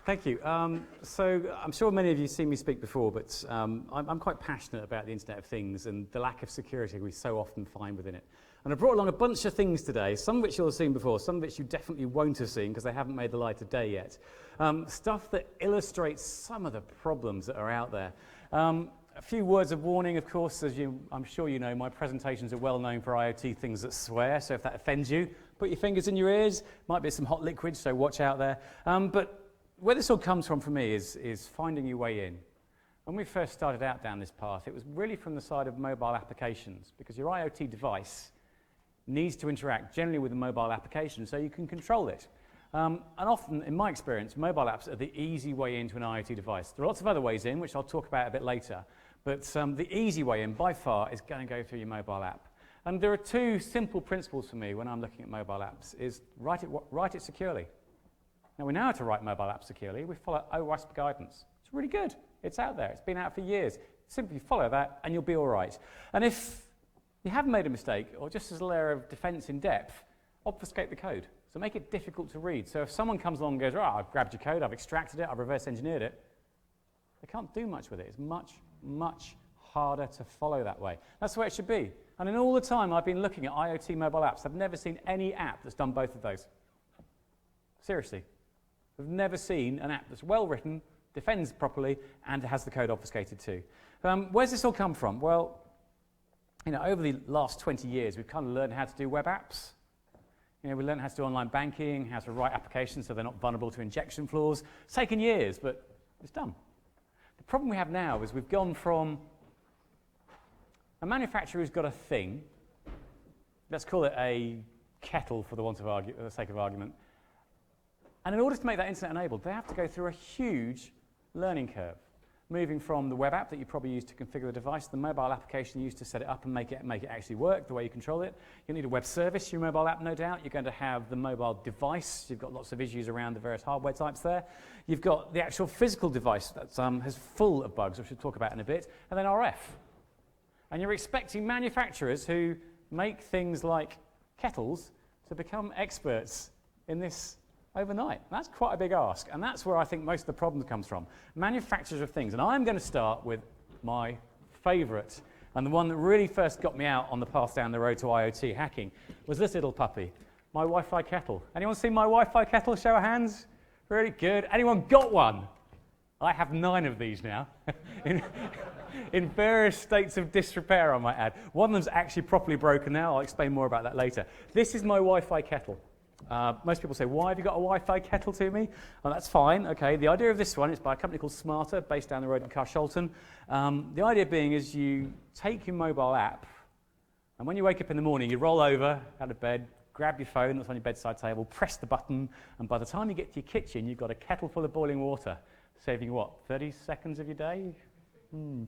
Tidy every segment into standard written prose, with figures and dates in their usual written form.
Thank you. So I'm sure many of you have seen me speak before, but I'm quite passionate about the Internet of Things and the lack of security we so often find within it. And I brought along a bunch of things today, some of which you'll have seen before, some of which you definitely won't have seen because they haven't made the light of day yet. Stuff that illustrates some of the problems that are out there. A few words of warning, of course, as I'm sure you know, my presentations are well known for IoT things that swear, so if that offends you, put your fingers in your ears. Might be some hot liquid, so watch out there. But where this all comes from for me is finding your way in. When we first started out down this path, it was really from the side of mobile applications, because your IoT device needs to interact generally with a mobile application so you can control it. And often, in my experience, mobile apps are the easy way into an IoT device. There are lots of other ways in, which I'll talk about a bit later, but the easy way in, by far, is going to go through your mobile app. And there are two simple principles for me when I'm looking at mobile apps, is write it securely. Now, we know how to write mobile apps securely. We follow OWASP guidance. It's really good. It's out there. It's been out for years. Simply follow that, and you'll be all right. And if you have made a mistake, or just as a layer of defense in depth, obfuscate the code. So make it difficult to read. So if someone comes along and goes, I've grabbed your code, I've extracted it, I've reverse engineered it, they can't do much with it. It's much, much harder to follow that way. That's the way it should be. And in all the time I've been looking at IoT mobile apps, I've never seen any app that's done both of those. Seriously. I've never seen an app that's well written, defends properly, and has the code obfuscated too. Where's this all come from? Well, over the last 20 years, we've kind of learned how to do web apps. We learned how to do online banking, how to write applications so they're not vulnerable to injection flaws. It's taken years, but it's done. The problem we have now is we've gone from a manufacturer who's got a thing, let's call it a kettle for the sake of argument, and in order to make that internet enabled, they have to go through a huge learning curve, moving from the web app that you probably use to configure the device, the mobile application you use to set it up and make it actually work the way you control it. You'll need a web service, your mobile app, no doubt. You're going to have the mobile device. You've got lots of issues around the various hardware types there. You've got the actual physical device that's full of bugs, which we'll talk about in a bit, and then RF. And you're expecting manufacturers who make things like kettles to become experts in this overnight. That's quite a big ask, and that's where I think most of the problem comes from. Manufacturers of things, and I'm going to start with my favourite, and the one that really first got me out on the path down the road to IoT hacking was this little puppy, my Wi-Fi kettle. Anyone seen my Wi-Fi kettle? Show of hands. Really good. Anyone got one? I have 9 of these now, in various states of disrepair, I might add. One of them's actually properly broken now. I'll explain more about that later. This is my Wi-Fi kettle. Most people say, why have you got a Wi-Fi kettle to me? Well, that's fine. Okay. The idea of this one is by a company called Smarter, based down the road in Carshalton. The idea being is you take your mobile app, and when you wake up in the morning, you roll over out of bed, grab your phone that's on your bedside table, press the button, and by the time you get to your kitchen, you've got a kettle full of boiling water, saving what, 30 seconds of your day?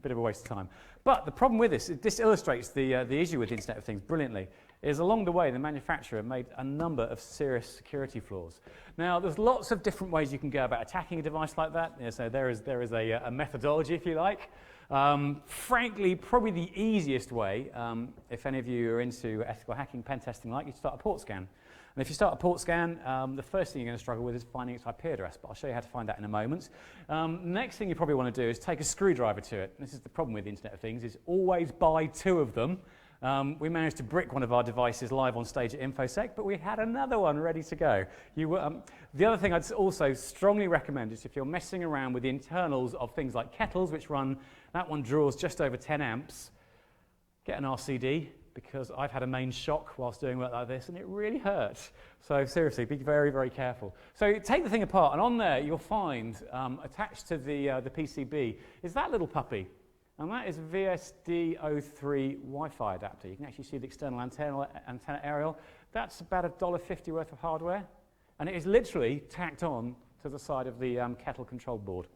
Bit of a waste of time. But the problem with this illustrates the issue with the Internet of Things brilliantly, is along the way the manufacturer made a number of serious security flaws. Now, there's lots of different ways you can go about attacking a device like that. So there is a methodology, if you like. Frankly, probably the easiest way, if any of you are into ethical hacking, pen testing like, you start a port scan. And if you start a port scan, the first thing you're going to struggle with is finding its IP address, but I'll show you how to find that in a moment. Next thing you probably want to do is take a screwdriver to it. This is the problem with the Internet of Things, is always buy 2 of them. We managed to brick one of our devices live on stage at InfoSec, but we had another one ready to go. The other thing I'd also strongly recommend is if you're messing around with the internals of things like kettles, that one draws just over 10 amps, get an RCD, because I've had a main shock whilst doing work like this, and it really hurts. So seriously, be very, very careful. So take the thing apart, and on there you'll find, attached to the PCB, is that little puppy. And that is VSD03 Wi-Fi adapter. You can actually see the external antenna aerial. That's about $1.50 worth of hardware. And it is literally tacked on to the side of the kettle control board.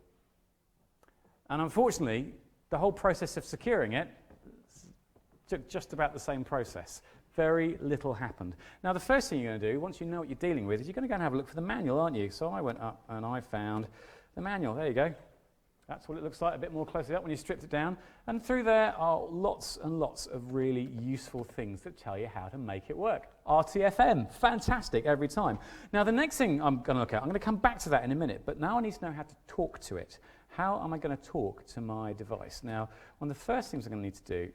And unfortunately, the whole process of securing it took just about the same process. Very little happened. Now, the first thing you're going to do, once you know what you're dealing with, is you're going to go and have a look for the manual, aren't you? So I went up and I found the manual. There you go. That's what it looks like a bit more closely up when you stripped it down. And through there are lots and lots of really useful things that tell you how to make it work. RTFM, fantastic every time. Now the next thing I'm going to look at, I'm going to come back to that in a minute, but now I need to know how to talk to it. How am I going to talk to my device? Now, one of the first things I'm going to need to do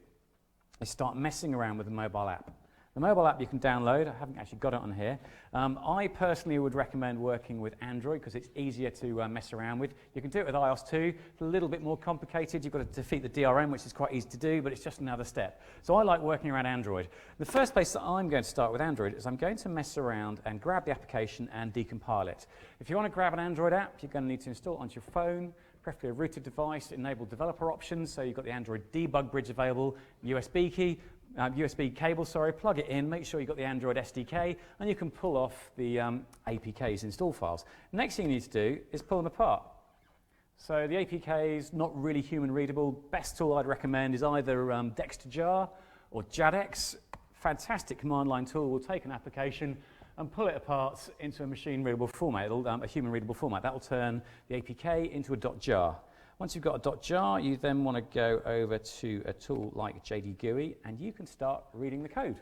is start messing around with the mobile app. The mobile app you can download. I haven't actually got it on here. I personally would recommend working with Android because it's easier to mess around with. You can do it with iOS too. It's a little bit more complicated. You've got to defeat the DRM, which is quite easy to do, but it's just another step. So I like working around Android. The first place that I'm going to start with Android is I'm going to mess around and grab the application and decompile it. If you want to grab an Android app, you're going to need to install it onto your phone, preferably a rooted device, enable developer options, so you've got the Android debug bridge available, USB cable, plug it in, make sure you've got the Android SDK, and you can pull off the APK's install files. Next thing you need to do is pull them apart. So the APK is not really human readable. Best tool I'd recommend is either Dexterjar or Jadex. Fantastic command line tool. Will take an application and pull it apart into a machine readable format, a human readable format. That will turn the APK into a .jar. Once you've got a .jar, you then want to go over to a tool like JDGUI, and you can start reading the code.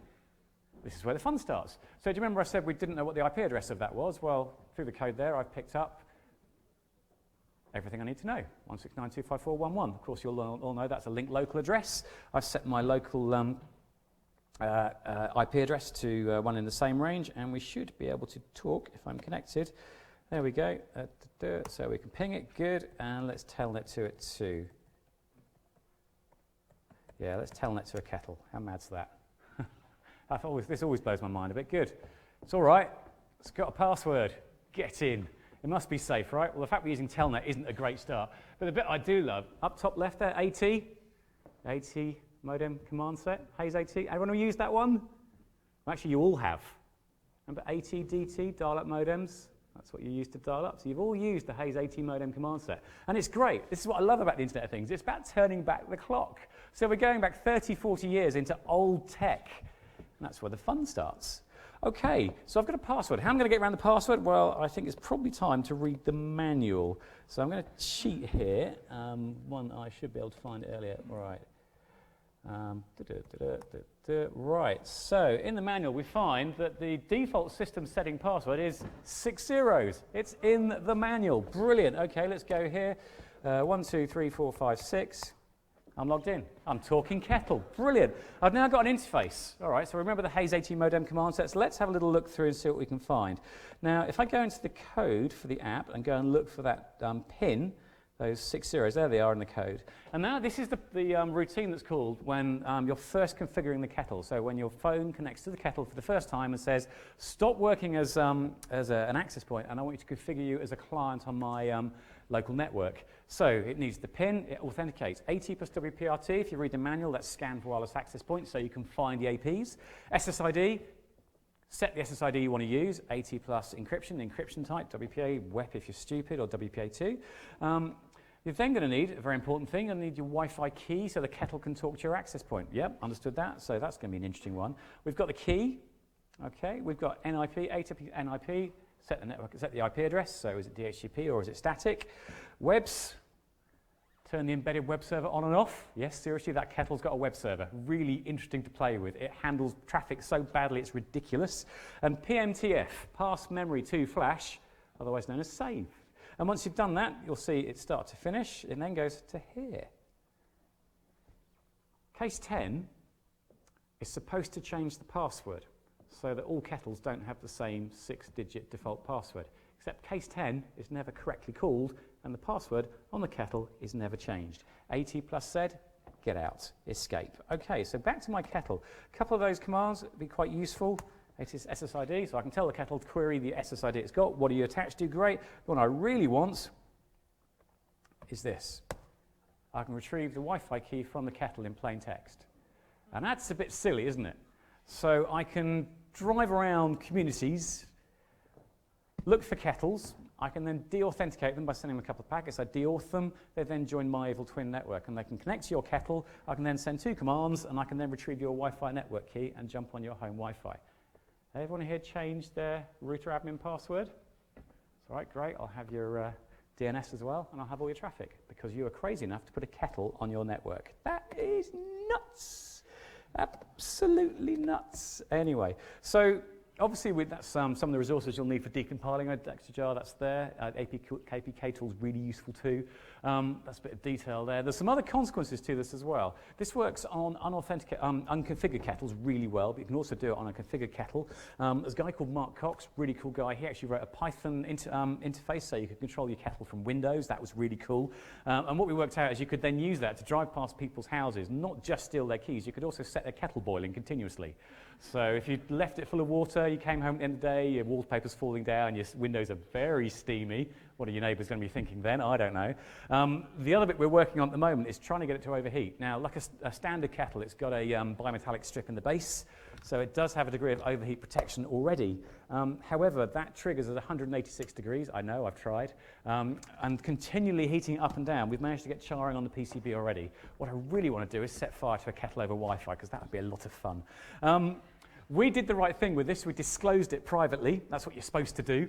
This is where the fun starts. So do you remember I said we didn't know what the IP address of that was? Well, through the code there, I've picked up everything I need to know, 169.254.1.1. Of course, you'll all know that's a linked local address. I've set my local IP address to one in the same range, and we should be able to talk if I'm connected. There we go. So we can ping it, good, and let's telnet to it too. Yeah, let's telnet to a kettle. How mad's that? This always blows my mind a bit. Good. It's all right. It's got a password. Get in. It must be safe, right? Well, the fact we're using telnet isn't a great start. But the bit I do love, up top left there, AT modem command set, Haze AT. Anyone who used that one? Well, actually, you all have. Remember AT, DT, dial-up modems? That's what you use to dial up. So you've all used the Haze AT modem command set. And it's great. This is what I love about the Internet of Things. It's about turning back the clock. So we're going back 30, 40 years into old tech. And that's where the fun starts. OK, so I've got a password. How am I going to get around the password? Well, I think it's probably time to read the manual. So I'm going to cheat here. One I should be able to find earlier. Right. Right, so in the manual we find that the default system setting password is 6 zeros. It's in the manual. Brilliant. Okay, let's go here. 1, 2, 3, 4, 5, 6. I'm logged in. I'm talking kettle. Brilliant. I've now got an interface. All right, so remember the Haze AT modem command sets. Let's have a little look through and see what we can find. Now, if I go into the code for the app and go and look for that pin, those 6 zeros, there they are in the code. And now this is the routine that's called when you're first configuring the kettle. So when your phone connects to the kettle for the first time and says, stop working as an access point, and I want you to configure you as a client on my local network. So it needs the PIN, it authenticates. AT plus WPRT, if you read the manual, that's scan for wireless access points, so you can find the APs. SSID, set the SSID you want to use, AT plus encryption type, WPA, WEP if you're stupid, or WPA2. You're then going to need a very important thing. You're going to need your Wi-Fi key so the kettle can talk to your access point. Yep, understood that. So that's going to be an interesting one. We've got the key. Okay, we've got NIP, AT NIP, set the network, set the IP address. So is it DHCP or is it static? Webs. Turn the embedded web server on and off. Yes, seriously, that kettle's got a web server. Really interesting to play with. It handles traffic so badly it's ridiculous. And PMTF, pass memory to flash, otherwise known as save. And once you've done that, you'll see it start to finish. It then goes to here. Case 10 is supposed to change the password so that all kettles don't have the same 6-digit default password. Except case 10 is never correctly called, and the password on the kettle is never changed. AT plus said, get out, escape. OK, so back to my kettle. A couple of those commands would be quite useful. It is SSID, so I can tell the kettle to query the SSID it's got. What are you attached to? Great. The one I really want is this. I can retrieve the Wi-Fi key from the kettle in plain text. And that's a bit silly, isn't it? So I can drive around communities, look for kettles. I can then de-authenticate them by sending them a couple of packets. I de-auth them. They then join my Evil Twin network, and they can connect to your kettle. I can then send 2 commands, and I can then retrieve your Wi-Fi network key and jump on your home Wi-Fi. Everyone here changed their router admin password? That's all right, great. I'll have your DNS as well, and I'll have all your traffic because you are crazy enough to put a kettle on your network. That is nuts. Absolutely nuts. Anyway, so obviously that's some of the resources you'll need for decompiling a Dexter that's there. APK tool is really useful too. That's a bit of detail there. There's some other consequences to this as well. This works on unconfigured kettles really well, but you can also do it on a configured kettle. There's a guy called Mark Cox, really cool guy. He actually wrote a Python interface so you could control your kettle from Windows. That was really cool. And what we worked out is you could then use that to drive past people's houses, not just steal their keys. You could also set their kettle boiling continuously. So if you left it full of water, you came home at the end of the day, your wallpaper's falling down, your windows are very steamy. What are your neighbours going to be thinking then? I don't know. The other bit we're working on at the moment is trying to get it to overheat. Now, like a standard kettle, it's got a bimetallic strip in the base, so it does have a degree of overheat protection already. However, that triggers at 186 degrees. I know, I've tried. And continually heating it up and down. We've managed to get charring on the PCB already. What I really want to do is set fire to a kettle over Wi-Fi, because that would be a lot of fun. We did the right thing with this. We disclosed it privately. That's what you're supposed to do.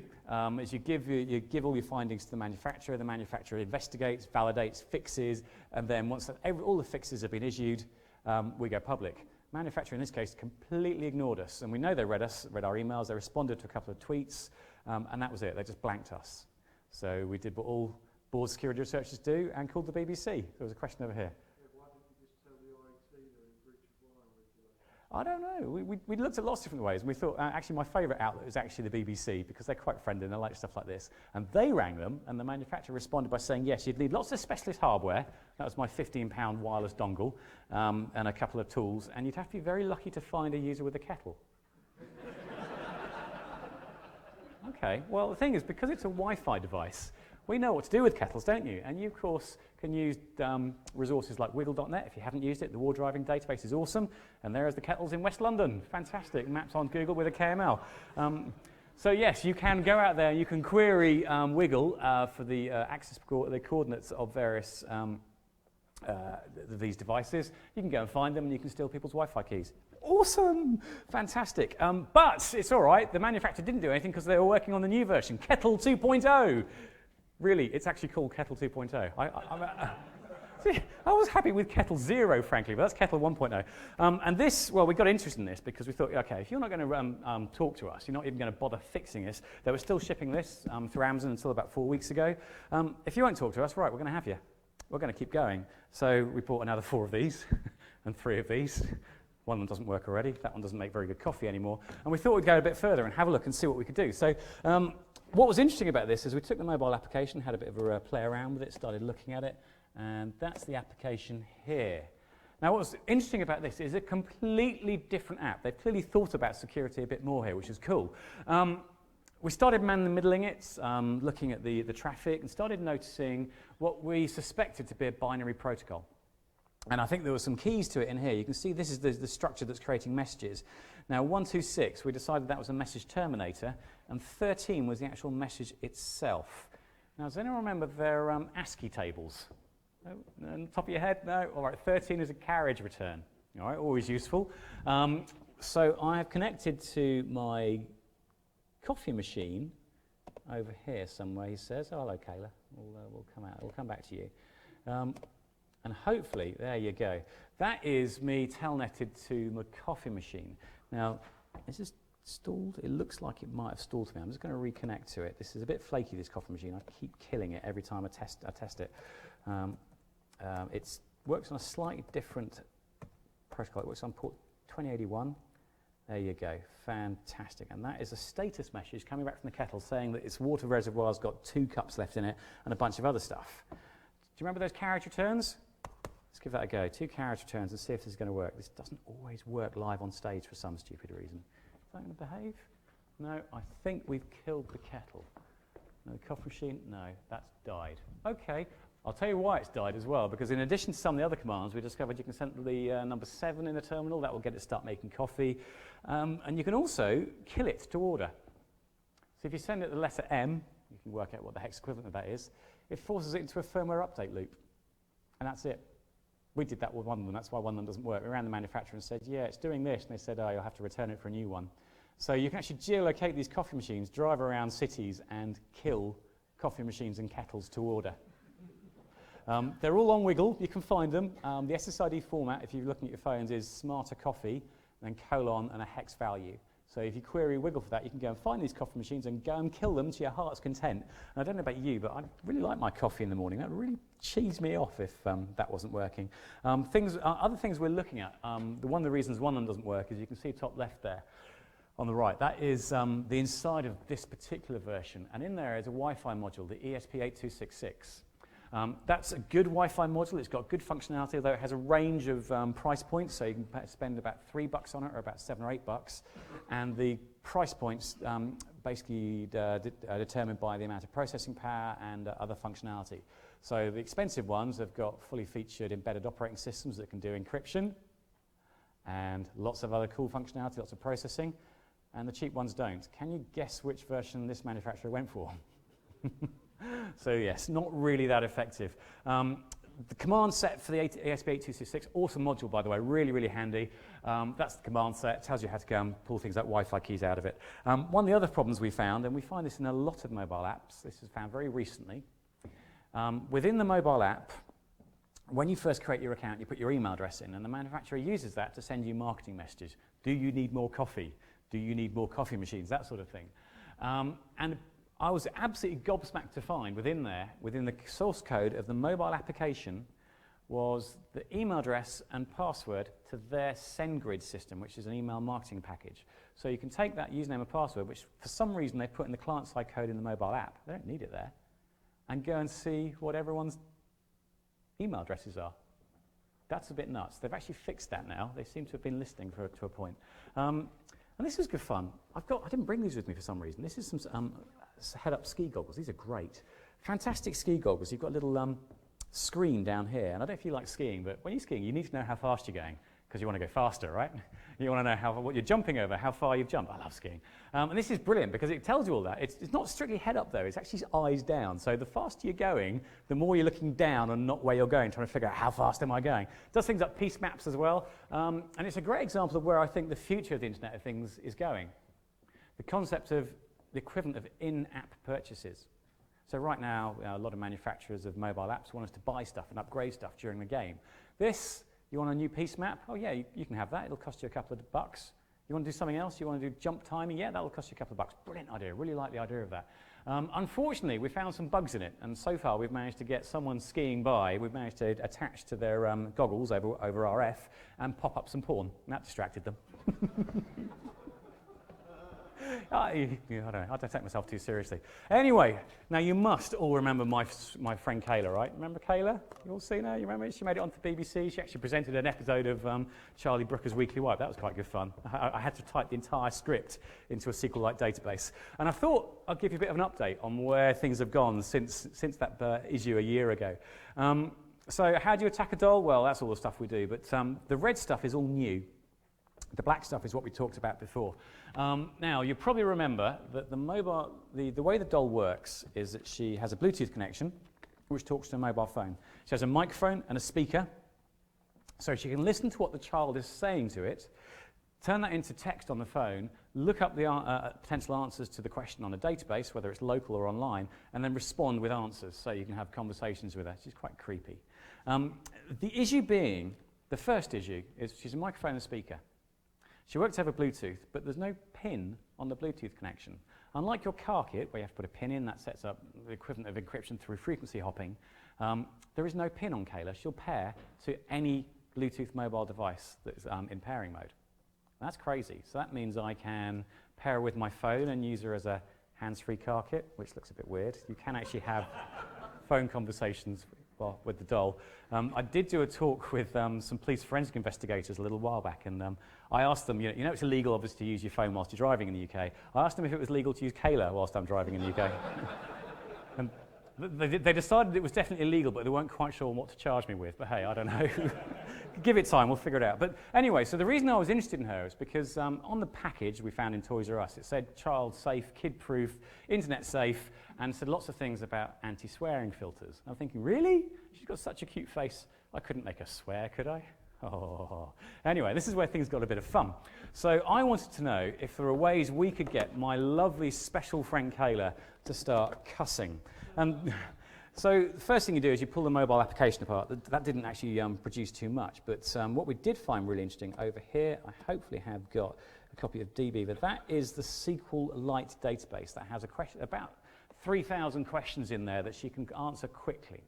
Is you give all your findings to the manufacturer. The manufacturer investigates, validates, fixes, and then once all the fixes have been issued, we go public. Manufacturer in this case completely ignored us, and we know they read our emails. They responded to a couple of tweets, and that was it. They just blanked us. So we did what all board security researchers do and called the BBC. There was a question over here. I don't know. We looked at lots of different ways, and we thought, actually, my favourite outlet was actually the BBC, because they're quite friendly and they like stuff like this. And they rang them, and the manufacturer responded by saying, yes, you'd need lots of specialist hardware. That was my £15 wireless dongle, and a couple of tools, and you'd have to be very lucky to find a user with a kettle. Okay, well, the thing is, because it's a Wi-Fi device, we know what to do with kettles, don't you? And you, of course, can use resources like wiggle.net. If you haven't used it, the war driving database is awesome. And there's the kettles in West London. Fantastic. Maps on Google with a KML. So yes, you can go out there, you can query Wiggle for the the coordinates of various these devices. You can go and find them, and you can steal people's Wi-Fi keys. Awesome! Fantastic. But it's all right. The manufacturer didn't do anything because they were working on the new version, Kettle 2.0. Really, it's actually called Kettle 2.0. I was happy with Kettle 0, frankly, but that's Kettle 1.0. And this, well, we got interested in this because we thought, okay, if you're not going to talk to us, you're not even going to bother fixing this. They were still shipping this through Amazon until about 4 weeks ago. If you won't talk to us, right, we're going to have you. We're going to keep going. So we bought another 4 of these and 3 of these. One of them doesn't work already. That one doesn't make very good coffee anymore. And we thought we'd go a bit further and have a look and see what we could do. So what was interesting about this is we took the mobile application, had a bit of a play around with it, started looking at it, and that's the application here. Now, what's interesting about this is a completely different app. They've clearly thought about security a bit more here, which is cool. We started man-in-the-middling it, looking at the traffic, and started noticing what we suspected to be a binary protocol. And I think there were some keys to it in here. You can see this is the structure that's creating messages. Now, 126, we decided that was a message terminator, and 13 was the actual message itself. Now, does anyone remember their ASCII tables? No? On the top of your head? No? All right, 13 is a carriage return. All right, always useful. So I have connected to my coffee machine over here somewhere, he says. Oh, hello, Kayla. We'll come back to you. And hopefully, there you go. That is me telnetted to my coffee machine. Now, is this stalled? It looks like it might have stalled for me. I'm just going to reconnect to it. This is a bit flaky, this coffee machine. I keep killing it every time I test it. It works on a slightly different protocol. It works on port 2081. There you go. Fantastic. And that is a status message coming back from the kettle saying that its water reservoir's got 2 cups left in it and a bunch of other stuff. Do you remember those carriage returns? Let's give that a go. 2 carriage returns and see if this is going to work. This doesn't always work live on stage for some stupid reason. Is that going to behave? No, I think we've killed the kettle. No, the coffee machine? No, that's died. Okay, I'll tell you why it's died as well, because in addition to some of the other commands, we discovered you can send the number 7 in the terminal. That will get it to start making coffee. And you can also kill it to order. So if you send it the letter M, you can work out what the hex equivalent of that is, it forces it into a firmware update loop. And that's it. We did that with one of them. That's why one of them doesn't work. We ran the manufacturer and said, yeah, it's doing this. And they said, oh, you'll have to return it for a new one. So you can actually geolocate these coffee machines, drive around cities, and kill coffee machines and kettles to order. They're all on Wiggle. You can find them. The SSID format, if you're looking at your phones, is smarter coffee, then colon and a hex value. So if you query Wiggle for that, you can go and find these coffee machines and go and kill them to your heart's content. And I don't know about you, but I really like my coffee in the morning. That would really cheese me off if that wasn't working. Other things we're looking at, one of the reasons one of them doesn't work is you can see top left there on the right. That is the inside of this particular version. And in there is a Wi-Fi module, the ESP8266. That's a good Wi-Fi module. It's got good functionality, although it has a range of price points. So you can spend about $3 on it, or about $7 or $8. And the price points basically are determined by the amount of processing power and other functionality. So the expensive ones have got fully featured embedded operating systems that can do encryption and lots of other cool functionality, lots of processing. And the cheap ones don't. Can you guess which version this manufacturer went for? So yes, not really that effective. The command set for the ESP8266, awesome module by the way, really, really handy. That's the command set, tells you how to go and pull things like Wi-Fi keys out of it. One of the other problems we found, and we find this in a lot of mobile apps, this is found very recently, within the mobile app, when you first create your account, you put your email address in, and the manufacturer uses that to send you marketing messages. Do you need more coffee? Do you need more coffee machines? That sort of thing. And I was absolutely gobsmacked to find within there, within the source code of the mobile application, was the email address and password to their SendGrid system, which is an email marketing package. So you can take that username and password, which for some reason they put in the client-side code in the mobile app, they don't need it there, and go and see what everyone's email addresses are. That's a bit nuts. They've actually fixed that now. They seem to have been listening to a point. And this was good fun. I didn't bring these with me for some reason. This is some head-up ski goggles. These are great. Fantastic ski goggles. You've got a little screen down here. And I don't know if you like skiing, but when you're skiing, you need to know how fast you're going because you want to go faster, right? You want to know what you're jumping over, how far you've jumped. I love skiing. And this is brilliant because it tells you all that. It's not strictly head-up, though. It's actually eyes down. So the faster you're going, the more you're looking down and not where you're going, trying to figure out how fast am I going. It does things like piece maps as well. And it's a great example of where I think the future of the Internet of Things is going. The concept of the equivalent of in-app purchases. So right now, a lot of manufacturers of mobile apps want us to buy stuff and upgrade stuff during the game. This, you want a new piece map? Oh yeah, you can have that. It'll cost you a couple of bucks. You want to do something else? You want to do jump timing? Yeah, that'll cost you a couple of bucks. Brilliant idea. Really like the idea of that. Unfortunately, we found some bugs in it, and so far we've managed to get someone skiing by. We've managed to attach to their goggles over RF and pop up some porn, and that distracted them. I don't take myself too seriously. Anyway, now you must all remember my friend Kayla, right? Remember Kayla? You all seen her? You remember? She made it onto BBC. She actually presented an episode of Charlie Brooker's Weekly Wipe. That was quite good fun. I had to type the entire script into a SQLite database. And I thought I'd give you a bit of an update on where things have gone since that issue a year ago. So how do you attack a doll? Well, that's all the stuff we do. But the red stuff is all new. The black stuff is what we talked about before. Now, you probably remember that the way the doll works is that she has a Bluetooth connection, which talks to a mobile phone. She has a microphone and a speaker, so she can listen to what the child is saying to it, turn that into text on the phone, look up the potential answers to the question on a database, whether it's local or online, and then respond with answers, so you can have conversations with her. She's quite creepy. The issue being, the first issue, is she's a microphone and a speaker. She works over Bluetooth, but there's no pin on the Bluetooth connection. Unlike your car kit, where you have to put a pin in, that sets up the equivalent of encryption through frequency hopping, there is no pin on Kayla. She'll pair to any Bluetooth mobile device that's in pairing mode. That's crazy. So that means I can pair her with my phone and use her as a hands-free car kit, which looks a bit weird. You can actually have phone conversations with the doll. I did do a talk with some police forensic investigators a little while back, and I asked them, you know it's illegal obviously to use your phone whilst you're driving in the UK. I asked them if it was legal to use Kayla whilst I'm driving in the UK. And they decided it was definitely illegal, but they weren't quite sure what to charge me with. But hey, I don't know. Give it time, we'll figure it out. But anyway, so the reason I was interested in her is because on the package we found in Toys R Us, it said child safe, kid proof, internet safe, and said lots of things about anti-swearing filters. I'm thinking, really? She's got such a cute face. I couldn't make her swear, could I? Oh. Anyway, this is where things got a bit of fun. So I wanted to know if there are ways we could get my lovely special friend Kayla to start cussing. So the first thing you do is you pull the mobile application apart. That didn't actually produce too much, but what we did find really interesting over here, I hopefully have got a copy of dbeaver. That is the SQLite database that has about 3,000 questions in there that she can answer quickly.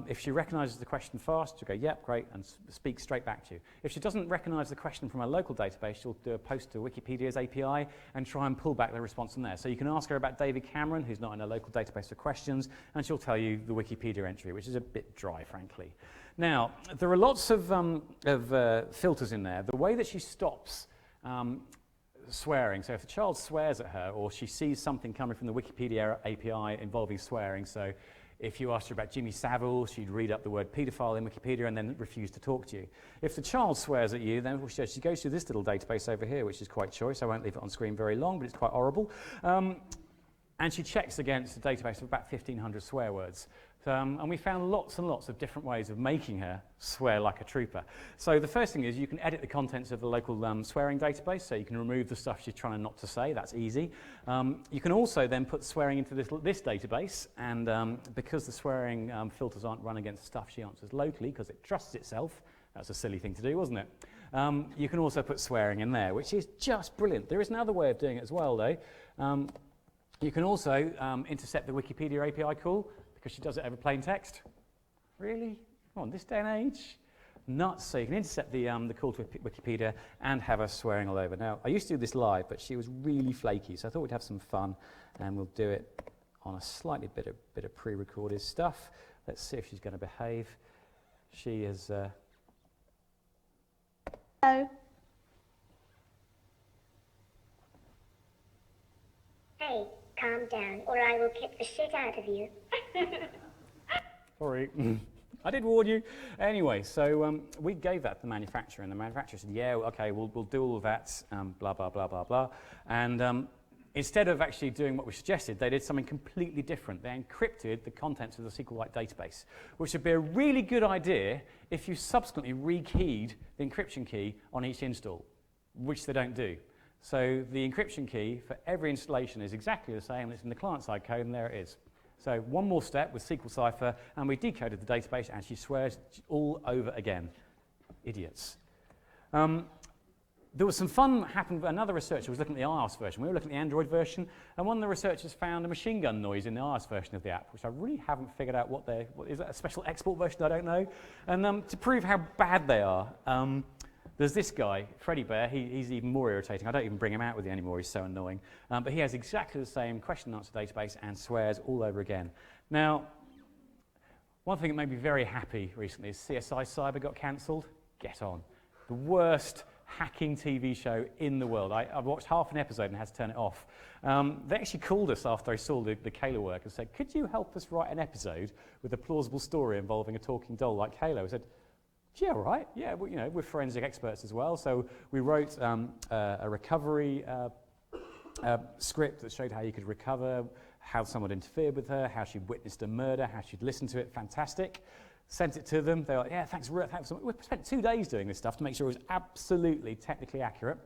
If she recognises the question fast, she'll go, yep, great, and speak straight back to you. If she doesn't recognise the question from a local database, she'll do a post to Wikipedia's API and try and pull back the response from there. So you can ask her about David Cameron, who's not in a local database for questions, and she'll tell you the Wikipedia entry, which is a bit dry, frankly. Now, there are lots of filters in there. The way that she stops swearing, so if the child swears at her or she sees something coming from the Wikipedia API involving swearing, so if you asked her about Jimmy Savile, she'd read up the word paedophile in Wikipedia and then refuse to talk to you. If the child swears at you, then she goes to this little database over here, which is quite choice. I won't leave it on screen very long, but it's quite horrible. And she checks against a database of about 1,500 swear words. And we found lots and lots of different ways of making her swear like a trooper. So the first thing is you can edit the contents of the local swearing database, so you can remove the stuff she's trying not to say. That's easy. You can also then put swearing into this database, and because the swearing filters aren't run against stuff she answers locally, because it trusts itself, that's a silly thing to do, wasn't it? You can also put swearing in there, which is just brilliant. There is another way of doing it as well, though. You can also intercept the Wikipedia API call, because she does it over plain text. Really? Come on, this day and age? Nuts. So you can intercept the call to Wikipedia and have her swearing all over. Now, I used to do this live, but she was really flaky, so I thought we'd have some fun, and we'll do it on a slightly bit of pre-recorded stuff. Let's see if she's going to behave. She is... Hello. Hey, calm down, or I will kick the shit out of you. Sorry. I did warn you. Anyway, so we gave that to the manufacturer, and the manufacturer said, yeah, okay, we'll do all of that, blah, blah, blah, blah, blah. And instead of actually doing what we suggested, they did something completely different. They encrypted the contents of the SQLite database, which would be a really good idea if you subsequently rekeyed the encryption key on each install, which they don't do. So the encryption key for every installation is exactly the same. It's in the client-side code, and there it is. So one more step with SQL Cipher, and we decoded the database, and she swears all over again. Idiots. There was some fun happened. Another researcher was looking at the iOS version. We were looking at the Android version, and one of the researchers found a machine gun noise in the iOS version of the app, which I really haven't figured out what is that a special export version? I don't know. And to prove how bad they are, there's this guy, Freddy Bear. He's even more irritating. I don't even bring him out with you anymore. He's so annoying. But he has exactly the same question and answer database and swears all over again. Now, one thing that made me very happy recently is CSI Cyber got cancelled. Get on. The worst hacking TV show in the world. I've watched half an episode and had to turn it off. They actually called us after I saw the Kayla work and said, could you help us write an episode with a plausible story involving a talking doll like Kayla? I said, yeah, right. Yeah, well, you know, we're forensic experts as well. So we wrote a recovery script that showed how you could recover, how someone interfered with her, how she'd witnessed a murder, how she'd listened to it. Fantastic. Sent it to them. They were like, yeah, thanks. We spent 2 days doing this stuff to make sure it was absolutely technically accurate.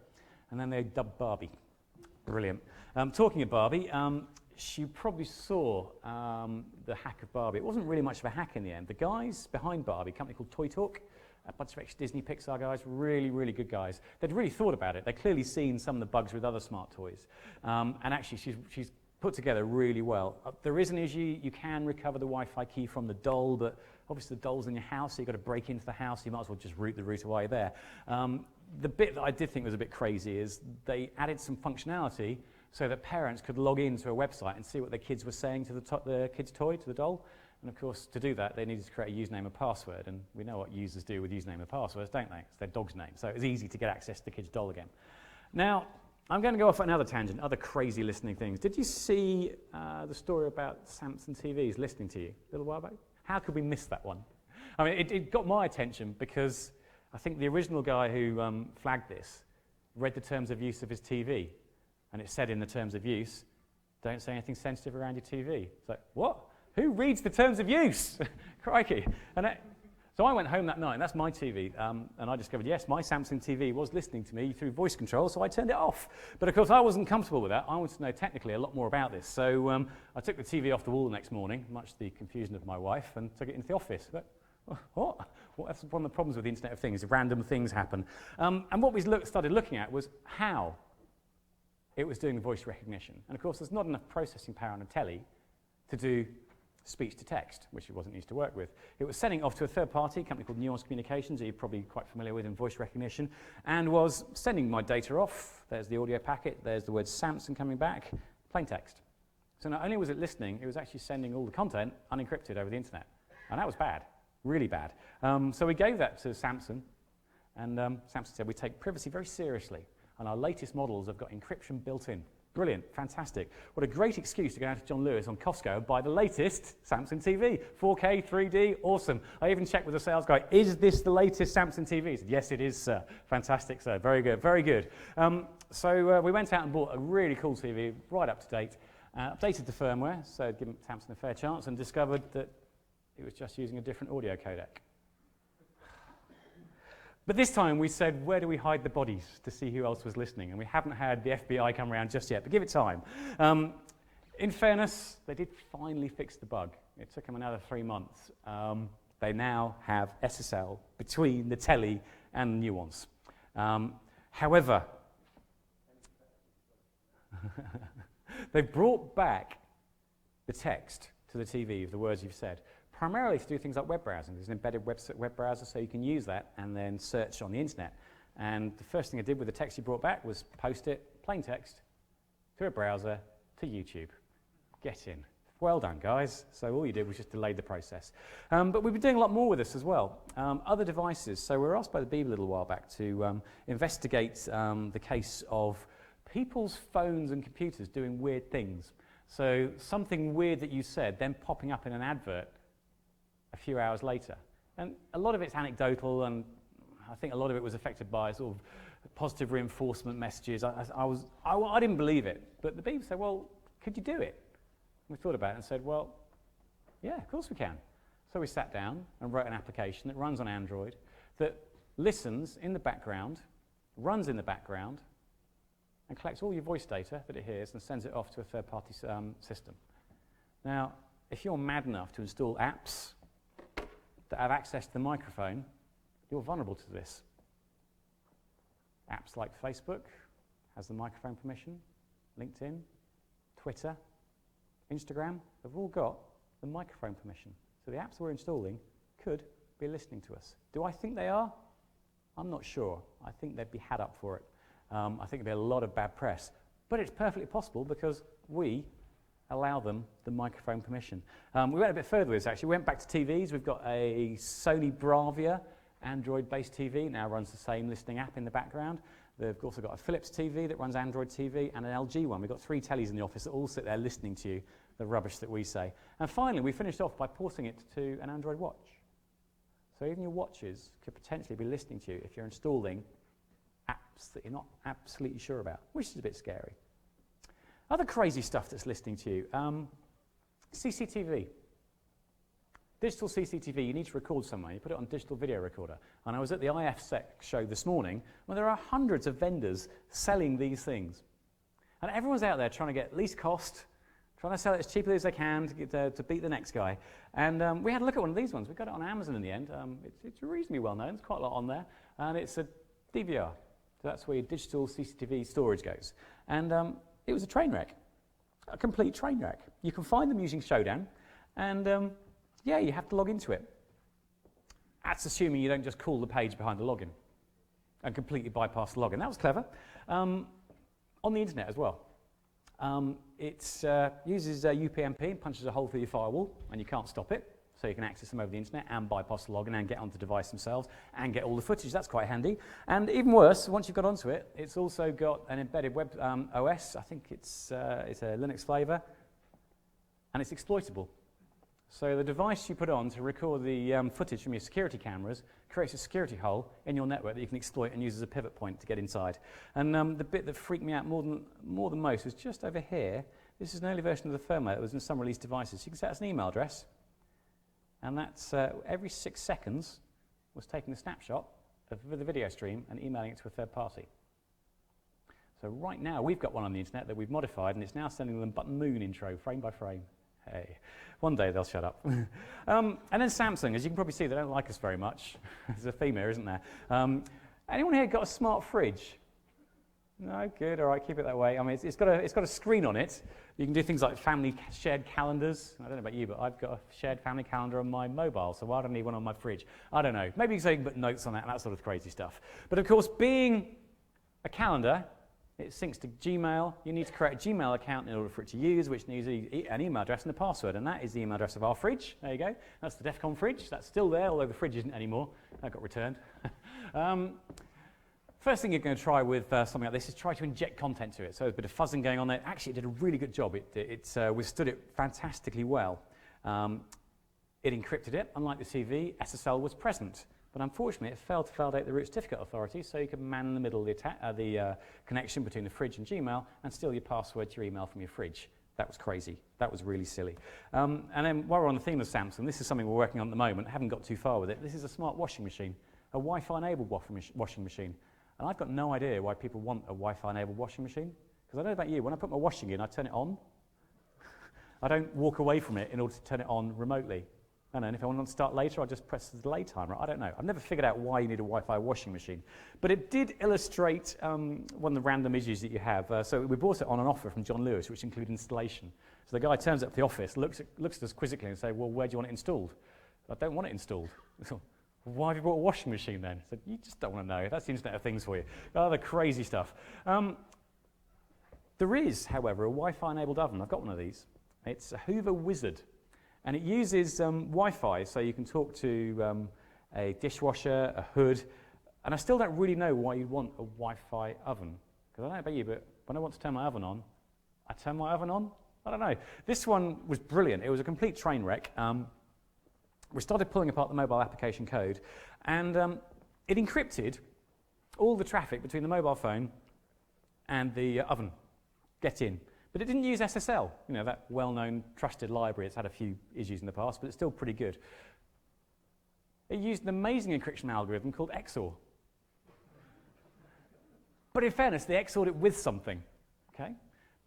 And then they dubbed Barbie. Brilliant. Talking of Barbie, you probably saw the hack of Barbie. It wasn't really much of a hack in the end. The guys behind Barbie, a company called Toy Talk, a bunch of ex-Disney Pixar guys, really, really good guys. They'd really thought about it. They'd clearly seen some of the bugs with other smart toys. And actually, she's put together really well. There is an issue. You can recover the Wi-Fi key from the doll, but obviously the doll's in your house, so you've got to break into the house. You might as well just route the router while you're there. The bit that I did think was a bit crazy is they added some functionality so that parents could log into a website and see what their kids were saying to the kid's toy, to the doll. And of course, to do that, they needed to create a username and password. And we know what users do with username and passwords, don't they? It's their dog's name. So it was easy to get access to the kid's doll again. Now, I'm going to go off on another tangent, other crazy listening things. Did you see the story about Samsung TVs listening to you a little while back? How could we miss that one? I mean, it got my attention because I think the original guy who flagged this read the terms of use of his TV. And it said in the terms of use, don't say anything sensitive around your TV. It's like, what? Who reads the terms of use? Crikey. And So I went home that night, and that's my TV, and I discovered, yes, my Samsung TV was listening to me through voice control, so I turned it off. But of course, I wasn't comfortable with that. I wanted to know technically a lot more about this. So I took the TV off the wall the next morning, much to the confusion of my wife, and took it into the office. But, what? Well, that's one of the problems with the Internet of Things. Random things happen. And what we started looking at was how it was doing the voice recognition. And of course, there's not enough processing power on a telly to do speech to text, which it wasn't used to work with. It was sending off to a third party, a company called Nuance Communications, that you're probably quite familiar with in voice recognition, and was sending my data off. There's the audio packet, there's the word Samsung coming back, plain text. So not only was it listening, it was actually sending all the content unencrypted over the internet. And that was bad, really bad. So we gave that to Samsung, and Samsung said we take privacy very seriously, and our latest models have got encryption built in. Brilliant, fantastic. What a great excuse to go out to John Lewis on Costco and buy the latest Samsung TV. 4K, 3D, awesome. I even checked with the sales guy, is this the latest Samsung TV? He said, yes, it is, sir. Fantastic, sir. Very good, very good. So we went out and bought a really cool TV, right up to date, updated the firmware, so given Samsung a fair chance, and discovered that it was just using a different audio codec. But this time we said, where do we hide the bodies to see who else was listening? And we haven't had the FBI come around just yet, but give it time. In fairness, they did finally fix the bug. It took them another 3 months. They now have SSL between the telly and Nuance. However, they brought back the text to the TV of the words you've said, primarily to do things like web browsing. There's an embedded web browser, so you can use that and then search on the internet. And the first thing I did with the text you brought back was post it, plain text, through a browser to YouTube. Get in. Well done, guys. So all you did was just delay the process. But we've been doing a lot more with this as well. Other devices. So we were asked by the Beeb a little while back to investigate the case of people's phones and computers doing weird things. So something weird that you said, then popping up in an advert a few hours later. And a lot of it's anecdotal, and I think a lot of it was affected by sort of positive reinforcement messages. I didn't believe it, but the Beeb said, well, could you do it? We thought about it and said, well, yeah, of course we can. So we sat down and wrote an application that runs on Android, that listens in the background, runs in the background, and collects all your voice data that it hears and sends it off to a third-party system. Now, if you're mad enough to install apps that have access to the microphone, you're vulnerable to this. Apps like Facebook has the microphone permission, LinkedIn, Twitter, Instagram have all got the microphone permission. So the apps we're installing could be listening to us. Do I think they are? I'm not sure. I think they'd be had up for it. I think there'd be a lot of bad press. But it's perfectly possible because we allow them the microphone permission. We went a bit further with this, actually. We went back to TVs. We've got a Sony Bravia Android-based TV. Now runs the same listening app in the background. They've also got a Philips TV that runs Android TV and an LG one. We've got 3 tellies in the office that all sit there listening to you, the rubbish that we say. And finally, we finished off by porting it to an Android watch. So even your watches could potentially be listening to you if you're installing apps that you're not absolutely sure about, which is a bit scary. Other crazy stuff that's listening to you. CCTV. Digital CCTV, you need to record somewhere. You put it on digital video recorder. And I was at the IFSec show this morning where there are hundreds of vendors selling these things. And everyone's out there trying to get least cost, trying to sell it as cheaply as they can to beat the next guy. And we had a look at one of these ones. We got it on Amazon in the end. It's reasonably well known. There's quite a lot on there. And it's a DVR. So that's where your digital CCTV storage goes. And it was a train wreck, a complete train wreck. You can find them using Showdown. And yeah, you have to log into it. That's assuming you don't just call the page behind the login and completely bypass the login. That was clever. On the internet as well. It uses UPnP and punches a hole through your firewall, and you can't stop it. So you can access them over the internet and bypass the login and get onto the device themselves and get all the footage. That's quite handy. And even worse, once you've got onto it, it's also got an embedded web OS. I think it's a Linux flavor, and it's exploitable. So the device you put on to record the footage from your security cameras creates a security hole in your network that you can exploit and use as a pivot point to get inside. And the bit that freaked me out more than most was just over here. This is an early version of the firmware that was in some released devices. You can set as an email address, And that's every 6 seconds was taking a snapshot of the video stream and emailing it to a third party. So right now, we've got one on the internet that we've modified, and it's now sending them button moon intro, frame by frame. Hey, one day they'll shut up. And then Samsung, as you can probably see, they don't like us very much. There's a theme here, isn't there? Anyone here got a smart fridge? No, good, all right, keep it that way. I mean, it's got a screen on it. You can do things like family shared calendars. I don't know about you, but I've got a shared family calendar on my mobile, so why don't I need one on my fridge? I don't know. Maybe you can put notes on that and that sort of crazy stuff. But of course, being a calendar, it syncs to Gmail. You need to create a Gmail account in order for it to use, which needs an email address and a password, and that is the email address of our fridge. There you go. That's the DEF CON fridge. That's still there, although the fridge isn't anymore. That got returned. First thing you're going to try with something like this is try to inject content to it. So there's a bit of fuzzing going on there. Actually, it did a really good job. It withstood it fantastically well. It encrypted it. Unlike the CV, SSL was present. But unfortunately, it failed to validate the root certificate authority, so you could man in the middle the connection between the fridge and Gmail and steal your password to your email from your fridge. That was crazy. That was really silly. And then while we're on the theme of Samsung, this is something we're working on at the moment. I haven't got too far with it. This is a smart washing machine, a Wi-Fi enabled washing machine. And I've got no idea why people want a Wi-Fi enabled washing machine. Because I don't know about you, when I put my washing in, I turn it on. I don't walk away from it in order to turn it on remotely. And if I want to start later, I'll just press the delay timer. I don't know. I've never figured out why you need a Wi-Fi washing machine. But it did illustrate one of the random issues that you have. So we bought it on an offer from John Lewis, which included installation. So the guy turns up to the office, looks at us quizzically and says, well, where do you want it installed? I don't want it installed. Why have you bought a washing machine then? I said, you just don't want to know. That's the Internet of Things for you. Oh, the crazy stuff. There is, however, a Wi-Fi enabled oven. I've got one of these. It's a Hoover Wizard. And it uses Wi-Fi, so you can talk to a dishwasher, a hood, and I still don't really know why you'd want a Wi-Fi oven. Because I don't know about you, but when I want to turn my oven on, I turn my oven on? I don't know. This one was brilliant. It was a complete train wreck. We started pulling apart the mobile application code, and it encrypted all the traffic between the mobile phone and the oven. Get in. But it didn't use SSL, you know, that well-known trusted library. It's had a few issues in the past, but it's still pretty good. It used an amazing encryption algorithm called XOR. But in fairness, they XOR'd it with something, okay?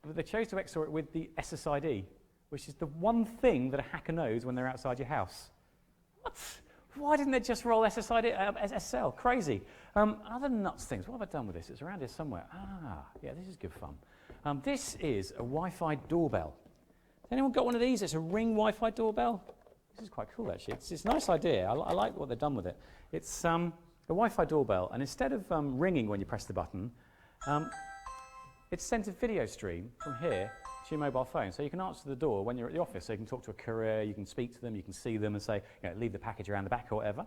But they chose to XOR it with the SSID, which is the one thing that a hacker knows when they're outside your house. What? Why didn't they just roll SSL? Crazy. Other nuts things. What have I done with this? It's around here somewhere. Yeah, this is good fun. This is a Wi-Fi doorbell. Has anyone got one of these? It's a Ring Wi-Fi doorbell. This is quite cool, actually. It's a nice idea. I like what they've done with it. It's a Wi-Fi doorbell, and instead of ringing when you press the button, it sends a video stream from here to your mobile phone. So you can answer the door when you're at the office. So you can talk to a courier, you can speak to them, you can see them and say, you know, leave the package around the back or whatever.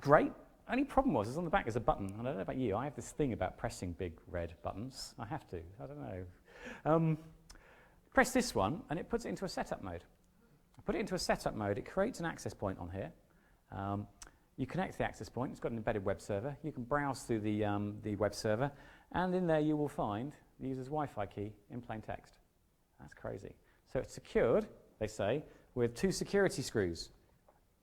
Great. Only problem was on the back there's a button. I don't know about you. I have this thing about pressing big red buttons. I have to. I don't know. Press this one, and it puts it into a setup mode. I put it into a setup mode. It creates an access point on here. You connect to the access point. It's got an embedded web server. You can browse through the web server, and in there you will find the user's Wi-Fi key in plain text. That's crazy. So it's secured, they say, with 2 security screws.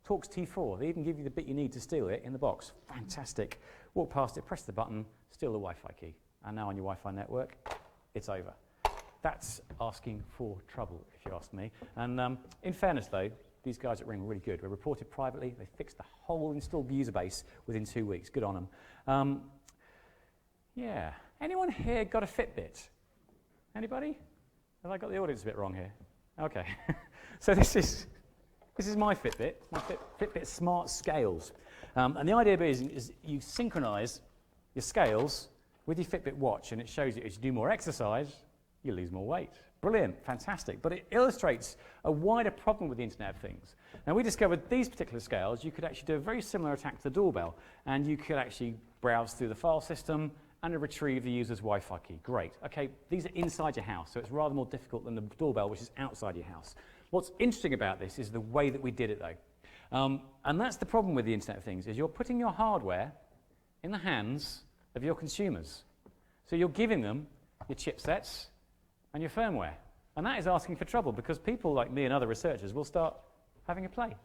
Talks T4. They even give you the bit you need to steal it in the box. Fantastic. Walk past it, press the button, steal the Wi-Fi key. And now on your Wi-Fi network, it's over. That's asking for trouble, if you ask me. And in fairness, though, these guys at Ring were really good. We reported privately. They fixed the whole installed user base within 2 weeks. Good on them. Yeah. Anyone here got a Fitbit? Anybody? Have I got the audience a bit wrong here? Okay. So this is my Fitbit, Fitbit Smart Scales. And the idea is you synchronize your scales with your Fitbit watch, and it shows you as you do more exercise, you lose more weight. Brilliant, fantastic. But it illustrates a wider problem with the Internet of Things. Now, we discovered these particular scales, you could actually do a very similar attack to the doorbell, and you could actually browse through the file system and retrieve the user's Wi-Fi key. Great. Okay, these are inside your house, so it's rather more difficult than the doorbell, which is outside your house. What's interesting about this is the way that we did it, though. And that's the problem with the Internet of Things, is you're putting your hardware in the hands of your consumers. So you're giving them your chipsets and your firmware. And that is asking for trouble, because people like me and other researchers will start having a play.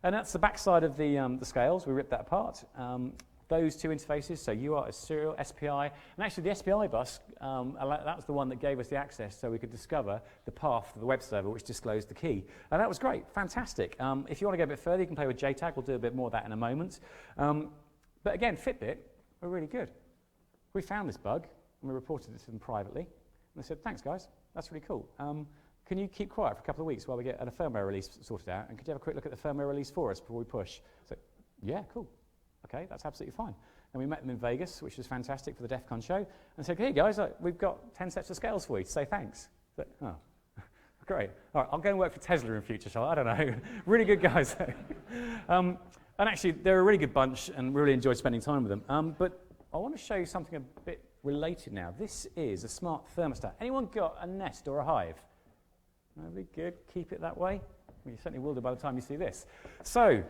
And that's the back side of the scales. We ripped that apart. Those two interfaces, so UART is serial, SPI, and actually the SPI bus, that was the one that gave us the access so we could discover the path to the web server which disclosed the key. And that was great, fantastic. If you want to go a bit further, you can play with JTAG. We'll do a bit more of that in a moment. But again, Fitbit were really good. We found this bug, and we reported it to them privately. And they said, thanks guys, that's really cool. Can you keep quiet for a couple of weeks while we get a firmware release sorted out? And could you have a quick look at the firmware release for us before we push? So, yeah, cool. Okay, that's absolutely fine. And we met them in Vegas, which was fantastic for the DEF CON show, and said, hey guys, we've got 10 sets of scales for you to say thanks. But, oh, great. All right, I'll go and work for Tesla in future, shall I? I don't know. Really good guys. And actually, they're a really good bunch, and really enjoyed spending time with them. But I want to show you something a bit related now. This is a smart thermostat. Anyone got a Nest or a Hive? Nobody? Good. Keep it that way. Well, you certainly will do by the time you see this. So,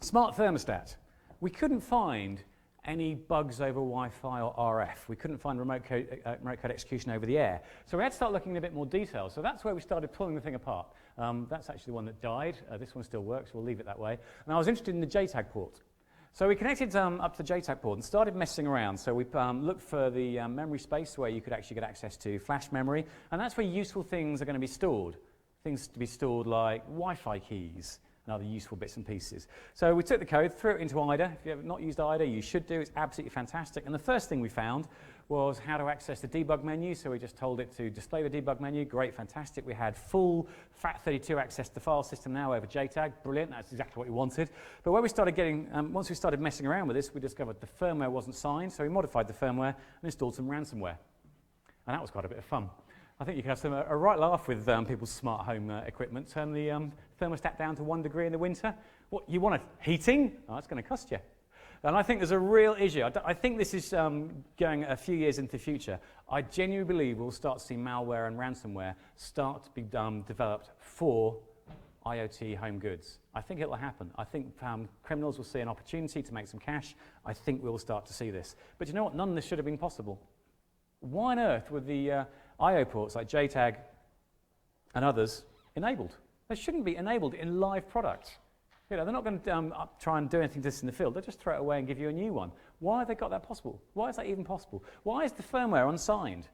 smart thermostat. We couldn't find any bugs over Wi-Fi or RF. We couldn't find remote code execution over the air. So we had to start looking in a bit more detail. So that's where we started pulling the thing apart. That's actually the one that died. This one still works. We'll leave it that way. And I was interested in the JTAG port. So we connected up to the JTAG port and started messing around. So we looked for the memory space where you could actually get access to flash memory. And that's where useful things are going to be stored. Things to be stored like Wi-Fi keys and other useful bits and pieces. So we took the code, threw it into IDA. If you have not used IDA, you should do. It's absolutely fantastic. And the first thing we found was how to access the debug menu. So we just told it to display the debug menu. Great, fantastic. We had full FAT32 access to the file system now over JTAG. Brilliant, that's exactly what we wanted. But where we started getting, once we started messing around with this, we discovered the firmware wasn't signed. So we modified the firmware and installed some ransomware. And that was quite a bit of fun. I think you can have a right laugh with people's smart home equipment. Turn the thermostat down to 1 degree in the winter. What, you want heating? Oh, that's going to cost you. And I think there's a real issue. I think this is going a few years into the future. I genuinely believe we'll start to see malware and ransomware start to be developed for IoT home goods. I think it'll happen. I think criminals will see an opportunity to make some cash. I think we'll start to see this. But you know what? None of this should have been possible. Why on earth were the I/O ports like JTAG and others enabled? They shouldn't be enabled in live products. You know, they're not going to try and do anything to this in the field. They'll just throw it away and give you a new one. Why have they got that possible? Why is that even possible? Why is the firmware unsigned?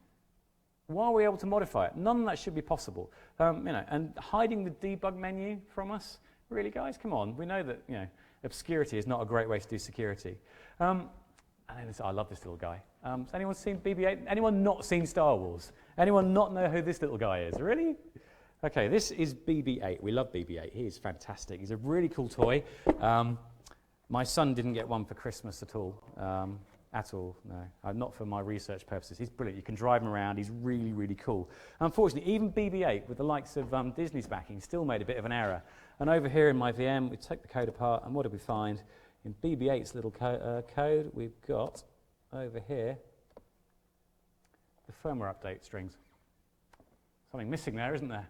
Why are we able to modify it? None of that should be possible. You know, and hiding the debug menu from us, really, guys, come on. We know that obscurity is not a great way to do security. I love this little guy. Has anyone seen BB-8? Anyone not seen Star Wars? Anyone not know who this little guy is? Really? Okay, this is BB-8. We love BB-8. He is fantastic. He's a really cool toy. My son didn't get one for Christmas at all. No. Not for my research purposes. He's brilliant. You can drive him around. He's really, really cool. Unfortunately, even BB-8, with the likes of Disney's backing, still made a bit of an error. And over here in my VM, we took the code apart, and what did we find? In BB-8's little code, we've got over here the firmware update strings. Something missing there, isn't there?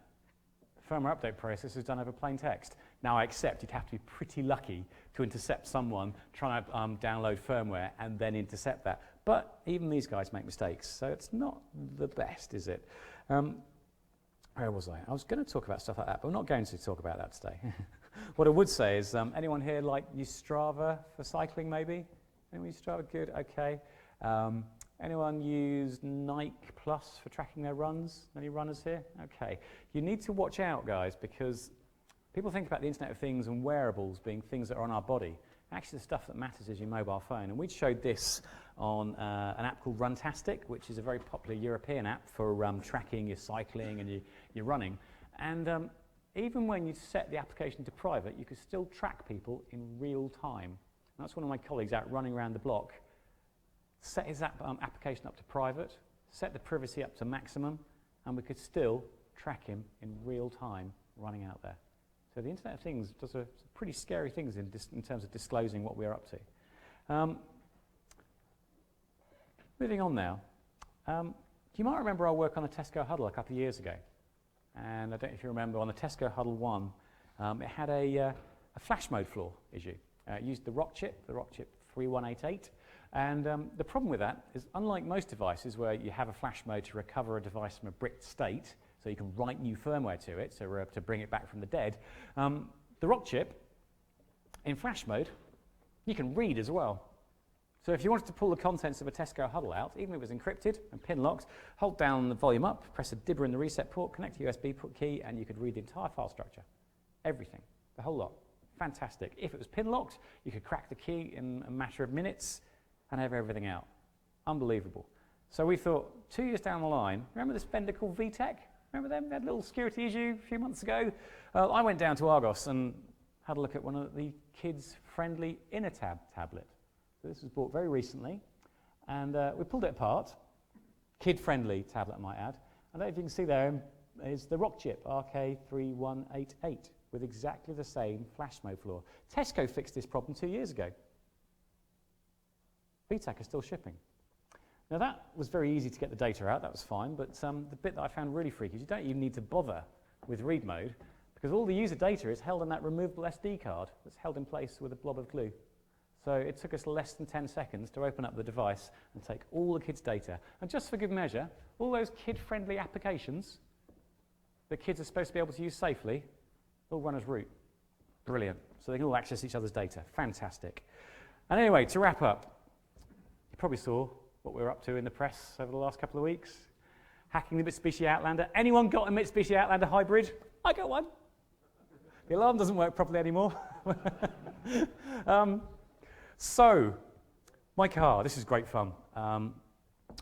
The firmware update process is done over plain text. Now, I accept you'd have to be pretty lucky to intercept someone trying to download firmware and then intercept that. But even these guys make mistakes, so it's not the best, is it? Where was I? I was going to talk about stuff like that, but I'm not going to talk about that today. What I would say is, anyone here use Strava for cycling, maybe? Anyone use Strava? Good, okay. Anyone use Nike Plus for tracking their runs? Any runners here? Okay. You need to watch out, guys, because people think about the Internet of Things and wearables being things that are on our body. Actually, the stuff that matters is your mobile phone. And we showed this on an app called Runtastic, which is a very popular European app for tracking your cycling and your running. And even when you set the application to private, you can still track people in real time. And that's one of my colleagues out running around the block. Set his application up to private, set the privacy up to maximum, and we could still track him in real time running out there. So the Internet of Things does some pretty scary things in terms of disclosing what we're up to. Moving on now. You might remember our work on the Tesco Hudl a couple of years ago. And I don't know if you remember, on the Tesco Hudl 1, it had a flash mode flaw issue. It used the ROC chip 3188. And the problem with that is, unlike most devices where you have a flash mode to recover a device from a bricked state, so you can write new firmware to it, so to bring it back from the dead, the ROC chip In flash mode, you can read as well. So if you wanted to pull the contents of a Tesco Hudl out, even if it was encrypted and pin locked, hold down the volume up, press a dibber in the reset port, connect a USB key, and you could read the entire file structure. Everything, the whole lot. Fantastic. If it was pin locked, you could crack the key in a matter of minutes and have everything out. Unbelievable. So we thought, 2 years down the line, remember this vendor called VTech? Remember them? They had a little security issue a few months ago. I went down to Argos and had a look at one of the kids-friendly inner tablet. So this was bought very recently, and we pulled it apart. Kid-friendly tablet, I might add. I don't know if you can see there is the rock chip, RK3188, with exactly the same flash mode floor. Tesco fixed this problem 2 years ago. VTech are still shipping. Now that was very easy to get the data out, that was fine, but the bit that I found really freaky is you don't even need to bother with read mode, because all the user data is held on that removable SD card that's held in place with a blob of glue. So it took us less than 10 seconds to open up the device and take all the kids' data. And just for good measure, all those kid-friendly applications that kids are supposed to be able to use safely, all run as root. Brilliant. So they can all access each other's data. Fantastic. And anyway, to wrap up, you probably saw what we were up to in the press over the last couple of weeks. Hacking the Mitsubishi Outlander. Anyone got a Mitsubishi Outlander hybrid? I got one. The alarm doesn't work properly anymore. So, my car, this is great fun.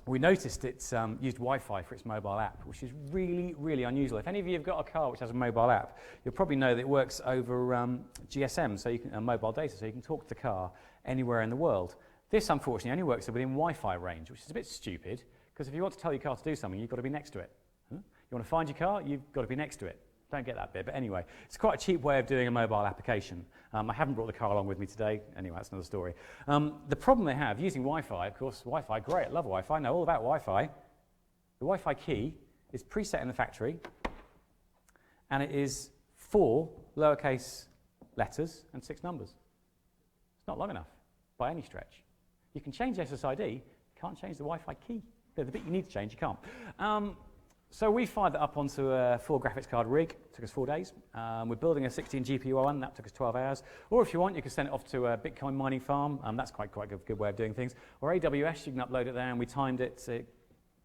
We noticed it's used Wi-Fi for its mobile app, which is really, really unusual. If any of you have got a car which has a mobile app, you'll probably know that it works over GSM, so you can mobile data, so you can talk to the car anywhere in the world. This, unfortunately, only works within Wi-Fi range, which is a bit stupid, because if you want to tell your car to do something, you've got to be next to it. You want to find your car, you've got to be next to it. Don't get that bit, but anyway, it's quite a cheap way of doing a mobile application. I haven't brought the car along with me today. Anyway, that's another story. The problem they have, using Wi-Fi, of course, Wi-Fi, great, I love Wi-Fi, know all about Wi-Fi. The Wi-Fi key is preset in the factory, and it is 4 lowercase letters and 6 numbers. It's not long enough, by any stretch. You can change SSID, can't change the Wi-Fi key. The bit you need to change, you can't. So we fired that up onto a 4 graphics card rig. It took us 4 days. We're building a 16 GPU one. That took us 12 hours. Or if you want, you can send it off to a Bitcoin mining farm. That's quite a good way of doing things. Or AWS, you can upload it there, and we timed it so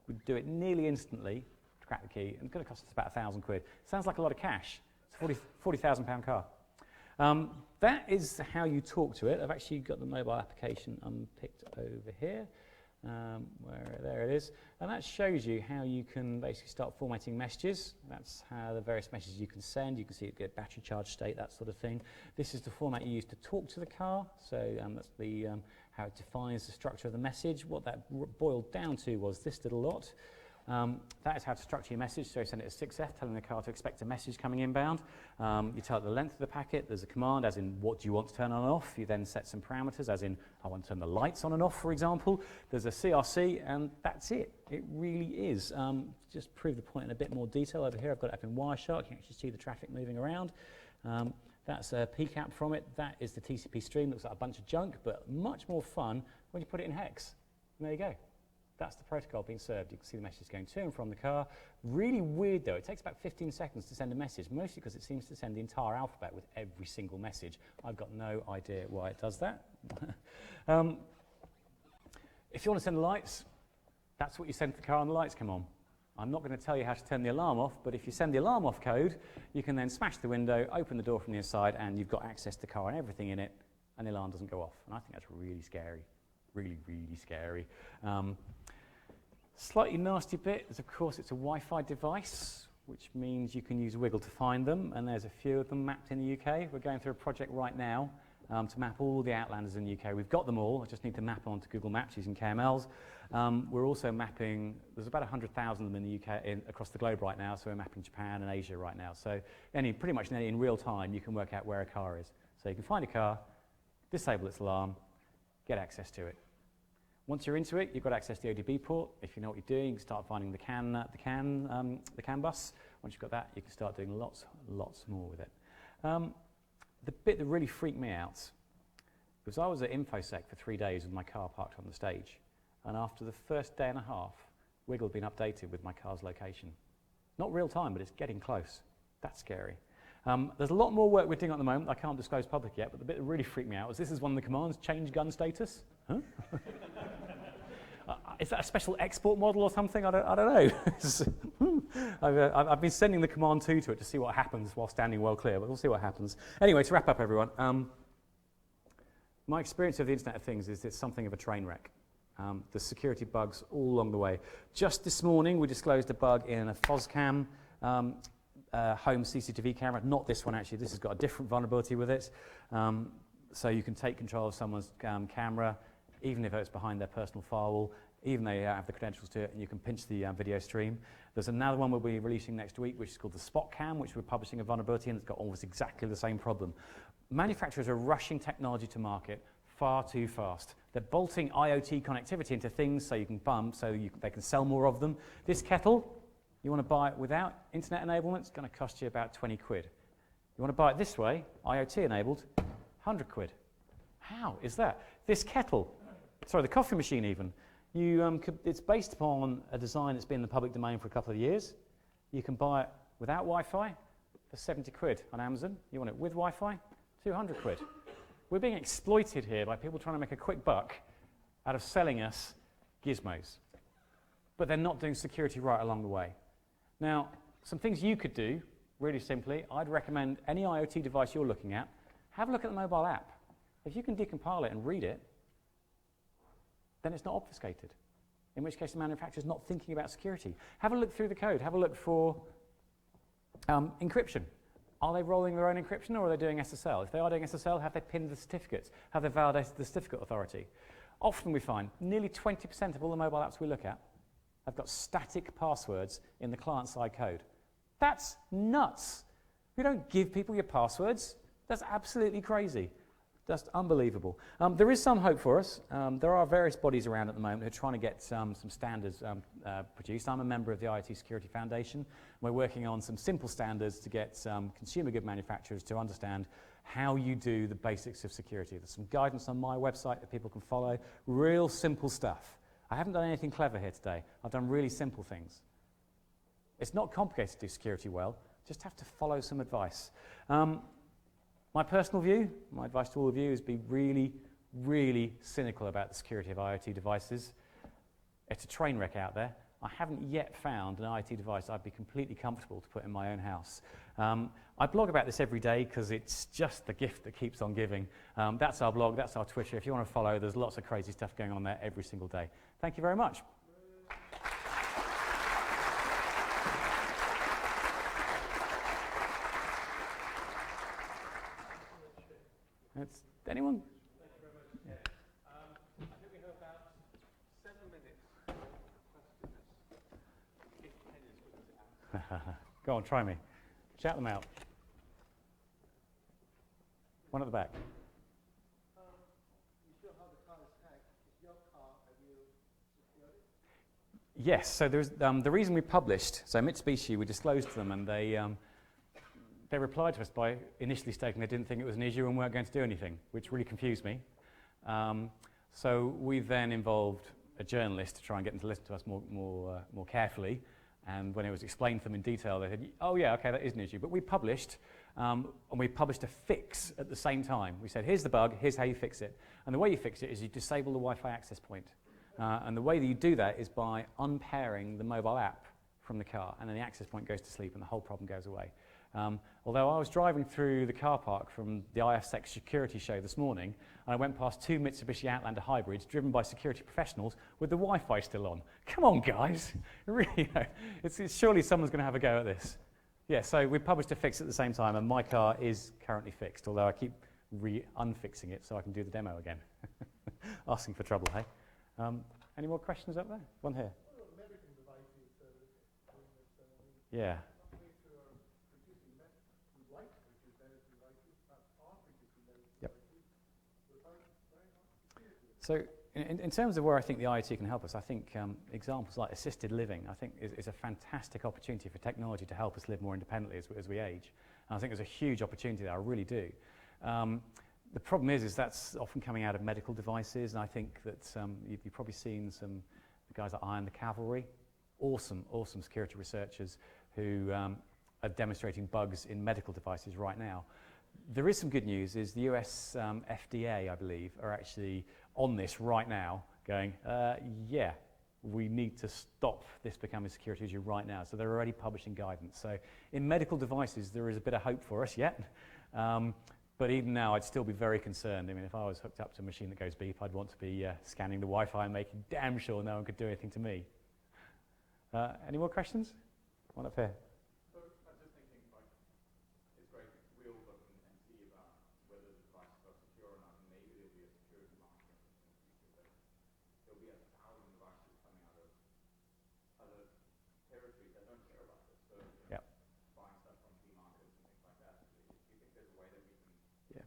we'd do it nearly instantly to crack the key. And it's going to cost us about £1,000. Sounds like a lot of cash. It's a £40,000 car. That is how you talk to it. I've actually got the mobile application unpicked over here. There it is, and that shows you how you can basically start formatting messages. That's how the various messages you can send. You can see it get battery charge state, that sort of thing. This is the format you use to talk to the car, so that's the how it defines the structure of the message. What that boiled down to was this little lot. That is how to structure your message. So you send it as 6F, telling the car to expect a message coming inbound. You tell it the length of the packet. There's a command, as in what do you want to turn on and off. You then set some parameters, as in I want to turn the lights on and off, for example. There's a CRC, and that's it. It really is. Just prove the point in a bit more detail over here. I've got it up in Wireshark. You can actually see the traffic moving around. That's a PCAP from it. That is the TCP stream. Looks like a bunch of junk, but much more fun when you put it in hex. And there you go. That's the protocol being served. You can see the messages going to and from the car. Really weird, though. It takes about 15 seconds to send a message, mostly because it seems to send the entire alphabet with every single message. I've got no idea why it does that. If you want to send the lights, that's what you send to the car and the lights come on. I'm not going to tell you how to turn the alarm off, but if you send the alarm off code, you can then smash the window, open the door from the inside, and you've got access to the car and everything in it, and the alarm doesn't go off. And I think that's really scary. Really, really scary. Slightly nasty bit is, of course, it's a Wi-Fi device, which means you can use Wiggle to find them, and there's a few of them mapped in the UK. We're going through a project right now to map all the Outlanders in the UK. We've got them all. I just need to map onto Google Maps using KMLs. We're also mapping, there's about 100,000 of them in the UK, across the globe right now, so we're mapping Japan and Asia right now. So pretty much in real time, you can work out where a car is. So you can find a car, disable its alarm, get access to it. Once you're into it, you've got access to the ODB port. If you know what you're doing, you can start finding the CAN bus. Once you've got that, you can start doing lots more with it. The bit that really freaked me out was I was at InfoSec for 3 days with my car parked on the stage, and after the first day and a half, Wiggle had been updated with my car's location. Not real time, but it's getting close. That's scary. There's a lot more work we're doing at the moment I can't disclose public yet, but the bit that really freaked me out was this is one of the commands, change gun status. Huh? Is that a special export model or something? I don't know. I've been sending the command to it to see what happens while standing well clear, but we'll see what happens. Anyway, to wrap up, everyone, my experience of the Internet of Things is it's something of a train wreck. There's security bugs all along the way. Just this morning, we disclosed a bug in a FOSCAM home CCTV camera. Not this one, actually. This has got a different vulnerability with it. So you can take control of someone's camera, even if it's behind their personal firewall, even though you have the credentials to it, and you can pinch the video stream. There's another one we'll be releasing next week, which is called the Spot Cam, which we're publishing a vulnerability, and it's got almost exactly the same problem. Manufacturers are rushing technology to market far too fast. They're bolting IoT connectivity into things so you can bump, so they can sell more of them. This kettle, you want to buy it without internet enablement, it's going to cost you about 20 quid. You want to buy it this way, IoT enabled, 100 quid. How is that? This kettle, sorry, the coffee machine even, it's based upon a design that's been in the public domain for a couple of years. You can buy it without Wi-Fi for 70 quid on Amazon. You want it with Wi-Fi, 200 quid. We're being exploited here by people trying to make a quick buck out of selling us gizmos. But they're not doing security right along the way. Now, some things you could do, really simply, I'd recommend any IoT device you're looking at, have a look at the mobile app. If you can decompile it and read it, then it's not obfuscated, in which case the manufacturer's not thinking about security. Have a look through the code. Have a look for encryption. Are they rolling their own encryption, or are they doing SSL? If they are doing SSL, have they pinned the certificates? Have they validated the certificate authority? Often we find nearly 20% of all the mobile apps we look at have got static passwords in the client-side code. That's nuts. You don't give people your passwords. That's absolutely crazy. Just unbelievable. There is some hope for us. There are various bodies around at the moment who are trying to get some standards produced. I'm a member of the IoT Security Foundation. We're working on some simple standards to get consumer good manufacturers to understand how you do the basics of security. There's some guidance on my website that people can follow. Real simple stuff. I haven't done anything clever here today. I've done really simple things. It's not complicated to do security well. Just have to follow some advice. My personal view, my advice to all of you is be really, really cynical about the security of IoT devices. It's a train wreck out there. I haven't yet found an IoT device I'd be completely comfortable to put in my own house. I blog about this every day because it's just the gift that keeps on giving. That's our blog, that's our Twitter. If you want to follow, there's lots of crazy stuff going on there every single day. Thank you very much. Anyone? Thank you very much. Yeah. I think we have about 7 minutes for questions. Go on, try me. Shout them out. One at the back. You still have the car is hacked. Is your car, have you secured it? Yes, so there's, the reason we published, so Mitsubishi, we disclosed to them, and they replied to us by initially stating they didn't think it was an issue and weren't going to do anything, which really confused me. So we then involved a journalist to try and get them to listen to us more carefully. And when it was explained to them in detail, they said, oh yeah, okay, that is an issue. But we published, and we published a fix at the same time. We said, here's the bug, here's how you fix it. And the way you fix it is you disable the Wi-Fi access point. And the way that you do that is by unpairing the mobile app from the car, and then the access point goes to sleep and the whole problem goes away. Although I was driving through the car park from the IFSec security show this morning, and I went past 2 Mitsubishi Outlander hybrids driven by security professionals with the Wi-Fi still on. Come on, guys. Really, it's surely someone's going to have a go at this. Yeah, so we published a fix at the same time, and my car is currently fixed, although I keep unfixing it so I can do the demo again. Asking for trouble, hey? Any more questions up there? One here. Yeah. So in terms of where I think the IoT can help us, I think examples like assisted living, I think is a fantastic opportunity for technology to help us live more independently as we age. And I think there's a huge opportunity there, I really do. The problem is that's often coming out of medical devices, and I think that you've probably seen some guys like Iron the Cavalry, awesome security researchers who are demonstrating bugs in medical devices right now. There is some good news, is the US FDA, I believe, are actually on this right now, going, yeah, we need to stop this becoming a security issue right now. So they're already publishing guidance. So in medical devices, there is a bit of hope for us yet. But even now, I'd still be very concerned. I mean, if I was hooked up to a machine that goes beep, I'd want to be scanning the Wi-Fi and making damn sure no one could do anything to me. Any more questions? One up here. So I was just thinking, like, it's great if we all look and see about whether the devices are secure or not, and maybe there'll be a security market in the future, but there'll be 1,000 devices coming out of other territories that don't care about this. So, you know, buying stuff from flea markets and things like that. Do you think there's a way that we can Yeah.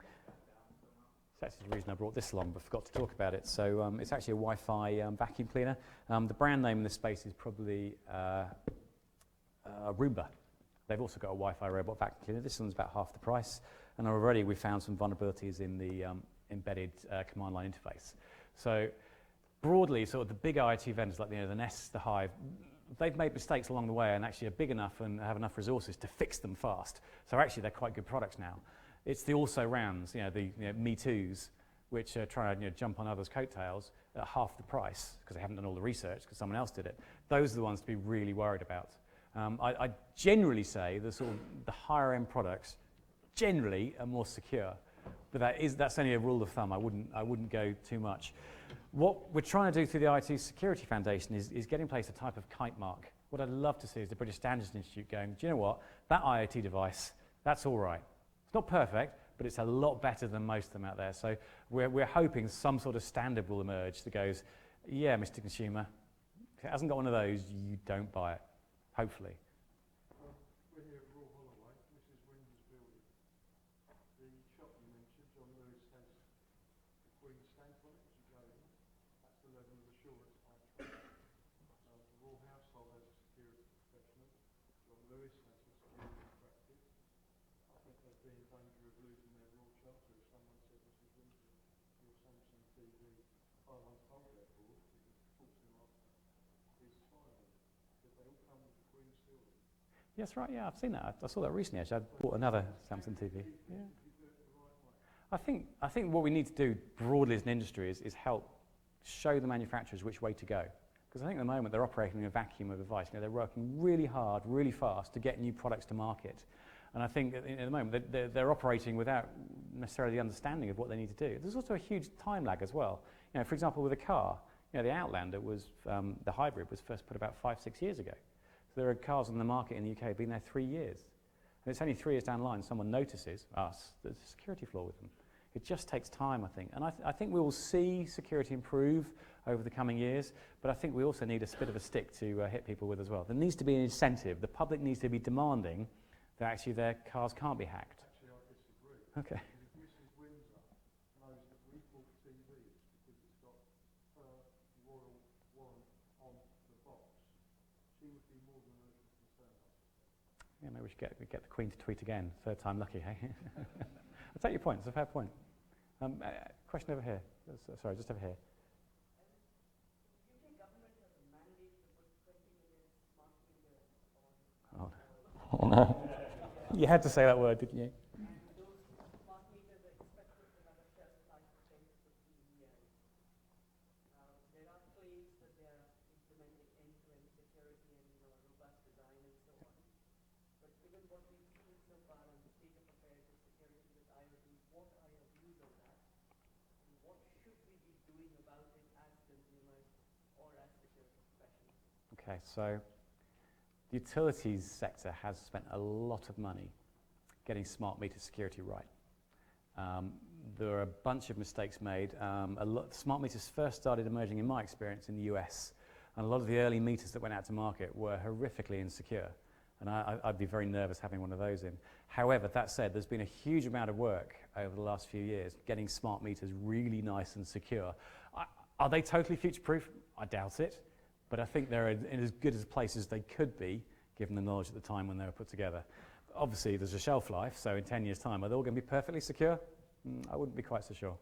get that down somehow? So that's the reason I brought this along, but forgot to talk about it. So it's actually a Wi-Fi vacuum cleaner. The brand name in this space is probably Roomba. They've also got a Wi-Fi robot vacuum cleaner. This one's about half the price, and already we found some vulnerabilities in the embedded command line interface. So broadly, sort of the big IoT vendors like the Nest, the Hive, they've made mistakes along the way and actually are big enough and have enough resources to fix them fast. So actually, they're quite good products now. It's the also-rans, the Me Too's, which are trying to jump on others' coattails at half the price because they haven't done all the research because someone else did it. Those are the ones to be really worried about. I generally say the higher end products generally are more secure, but that's only a rule of thumb. I wouldn't go too much. What we're trying to do through the IT Security Foundation is get in place a type of kite mark. What I'd love to see is the British Standards Institute going, do you know what, that IoT device, that's all right. It's not perfect, but it's a lot better than most of them out there. So we're hoping some sort of standard will emerge that goes, yeah, Mr. Consumer, if it hasn't got one of those, you don't buy it. Hopefully. We're here at Royal Holloway. This is Windsor's building. The shop you mentioned, John Lewis, has the Queen's stamp on it as you go in. That's the level of assurance I trust. The Royal Household has a security professional. John Lewis has a security practice. I think they'd be in danger of losing their Royal Charter if someone said, Mrs. Windsor, your Samsung TV 500 volt board, forcing after, is firing. Because they all come with the Queen's seal. Yes, right, yeah, I've seen that. I saw that recently, actually. I bought another Samsung TV. Yeah. I think what we need to do broadly as an industry is help show the manufacturers which way to go. Because I think at the moment they're operating in a vacuum of advice. They're working really hard, really fast to get new products to market. And I think at the moment they're operating without necessarily the understanding of what they need to do. There's also a huge time lag as well. For example, with a car, the Outlander was, the hybrid was first put about 5-6 years ago. So there are cars on the market in the UK been there 3 years. And it's only 3 years down the line someone notices us, there's a security flaw with them. It just takes time, I think. And I think we will see security improve over the coming years, but I think we also need a bit of a stick to hit people with as well. There needs to be an incentive. The public needs to be demanding that actually their cars can't be hacked. Actually, I disagree. Okay. If Mrs. Windsor knows that we bought TVs because it's got her royal warrant on the box, she would be more than a little concerned. Yeah, maybe we should get the Queen to tweet again. Third time lucky, hey? I'll take your point. It's a fair point. Question over here. Sorry, just over here. UK government has a mandate to put 20 million smart meters on. Oh no. You had to say that word, didn't you? And those smart meters are expected to have a shelf life of 10 to 15 years. There are claims that they are implementing end-to-end security and robust design and so on. But given what we've seen so far and the state of affairs of security with IoT, what are your views on that? And what should we be doing about it as consumers or as security professionals? Okay, so the utilities sector has spent a lot of money getting smart meter security right. There are a bunch of mistakes made. Smart meters first started emerging, in my experience, in the US. And a lot of the early meters that went out to market were horrifically insecure. And I'd be very nervous having one of those in. However, that said, there's been a huge amount of work over the last few years getting smart meters really nice and secure. Are they totally future-proof? I doubt it. But I think they're in as good a place as they could be, given the knowledge at the time when they were put together. Obviously, there's a shelf life, so in 10 years' time, are they all going to be perfectly secure? I wouldn't be quite so sure.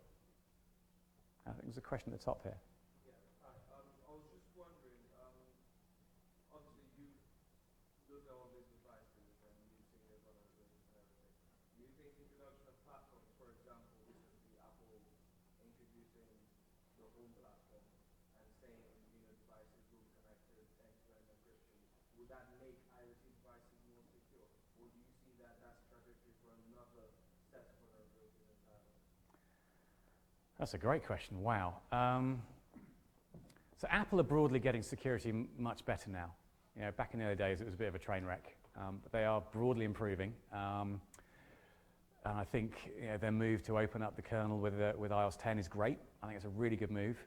I think there's a question at the top here. Yeah, hi. I was just wondering, obviously you looked at all these devices your home platform and saying, devices will be connected end-to-end encryption, would that make IoT devices more secure? Or do you see that that's trajectory for another set of vulnerabilities entirely? That's a great question. Wow. So Apple are broadly getting security much better now. Back in the early days, it was a bit of a train wreck, but they are broadly improving. And I think their move to open up the kernel with iOS 10 is great. I think it's a really good move.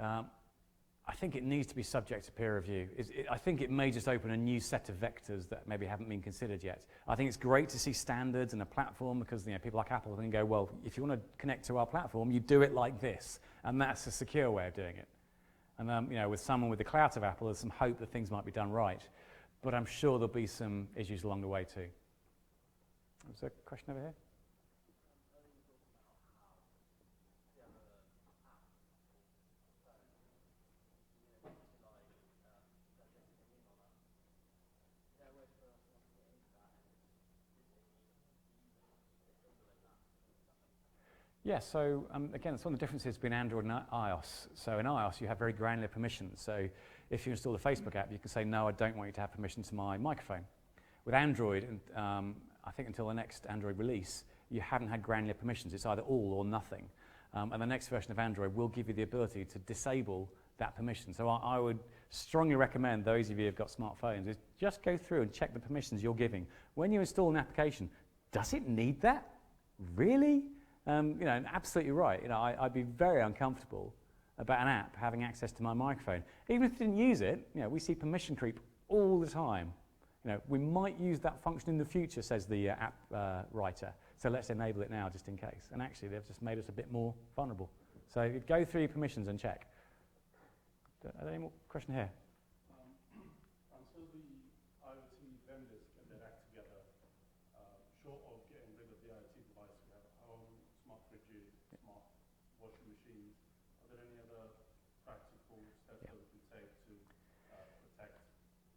I think it needs to be subject to peer review. I think it may just open a new set of vectors that maybe haven't been considered yet. I think it's great to see standards and a platform because people like Apple can go, well, if you want to connect to our platform, you do it like this, and that's a secure way of doing it. And with someone with the clout of Apple, there's some hope that things might be done right. But I'm sure there'll be some issues along the way too. Was there a question over here? Yeah, so again, it's one of the differences between Android and iOS. So in iOS, you have very granular permissions. So if you install the Facebook app, you can say, no, I don't want you to have permission to my microphone. With Android, I think until the next Android release, you haven't had granular permissions. It's either all or nothing. And the next version of Android will give you the ability to disable that permission. So I would strongly recommend those of you who've got smartphones is just go through and check the permissions you're giving. When you install an application, does it need that? Really? And absolutely right. I'd be very uncomfortable about an app having access to my microphone. Even if it didn't use it, we see permission creep all the time. We might use that function in the future, says the app writer. So let's enable it now just in case. And actually, they've just made us a bit more vulnerable. So go through your permissions and check. Are there any more question here? Until the IoT vendors get their act together, short of getting rid of the IoT device we have at home, smart fridges, smart washing machines, are there any other practical steps that we can take to protect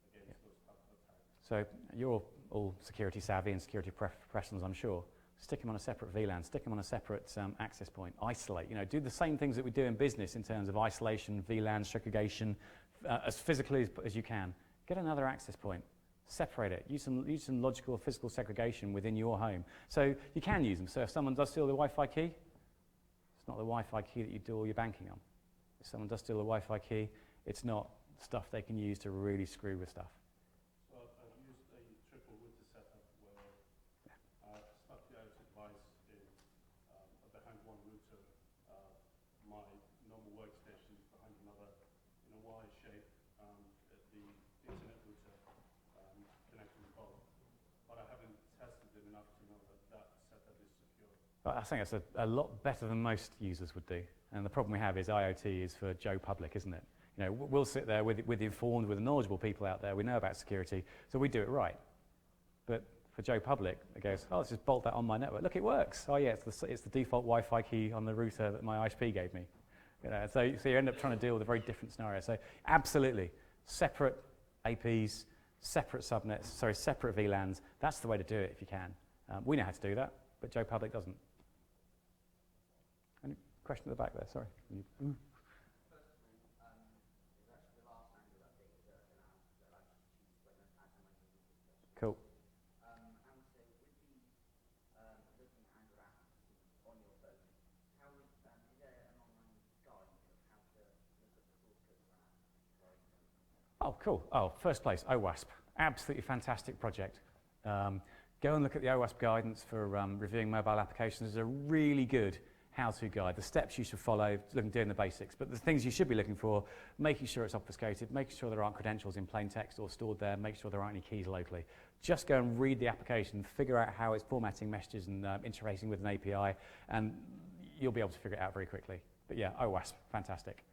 against those type of attacks? So you're all security savvy and security professionals, I'm sure. Stick them on a separate VLAN, stick them on a separate access point, isolate, do the same things that we do in business in terms of isolation, VLAN, segregation, as physically as you can. Get another access point, separate it, use some logical or physical segregation within your home. So you can use them. So if someone does steal the Wi-Fi key, it's not the Wi-Fi key that you do all your banking on. If someone does steal the Wi-Fi key, it's not stuff they can use to really screw with stuff. So I've used a triple router setup where I've stuck the IoT device behind one router. My normal workstation is behind another in a Y shape. The internet router connecting both. But I haven't tested it enough to know that setup is secure. I think that's a lot better than most users would do. And the problem we have is IoT is for Joe Public, isn't it? We'll sit there with the informed, with the knowledgeable people out there. We know about security, so we do it right. But for Joe Public, it goes, oh, let's just bolt that on my network. Look, it works. Oh, yeah, it's the default Wi-Fi key on the router that my ISP gave me. So you end up trying to deal with a very different scenario. So absolutely, separate APs, separate subnets, separate VLANs. That's the way to do it if you can. We know how to do that, but Joe Public doesn't. Any question at the back there? Sorry. Cool. Oh, cool. Oh, first place, OWASP. Absolutely fantastic project. Go and look at the OWASP guidance for reviewing mobile applications. It's a really good how-to guide. The steps you should follow, doing the basics. But the things you should be looking for, making sure it's obfuscated, making sure there aren't credentials in plain text or stored there, make sure there aren't any keys locally. Just go and read the application, figure out how it's formatting messages and interfacing with an API, and you'll be able to figure it out very quickly. But yeah, OWASP, fantastic.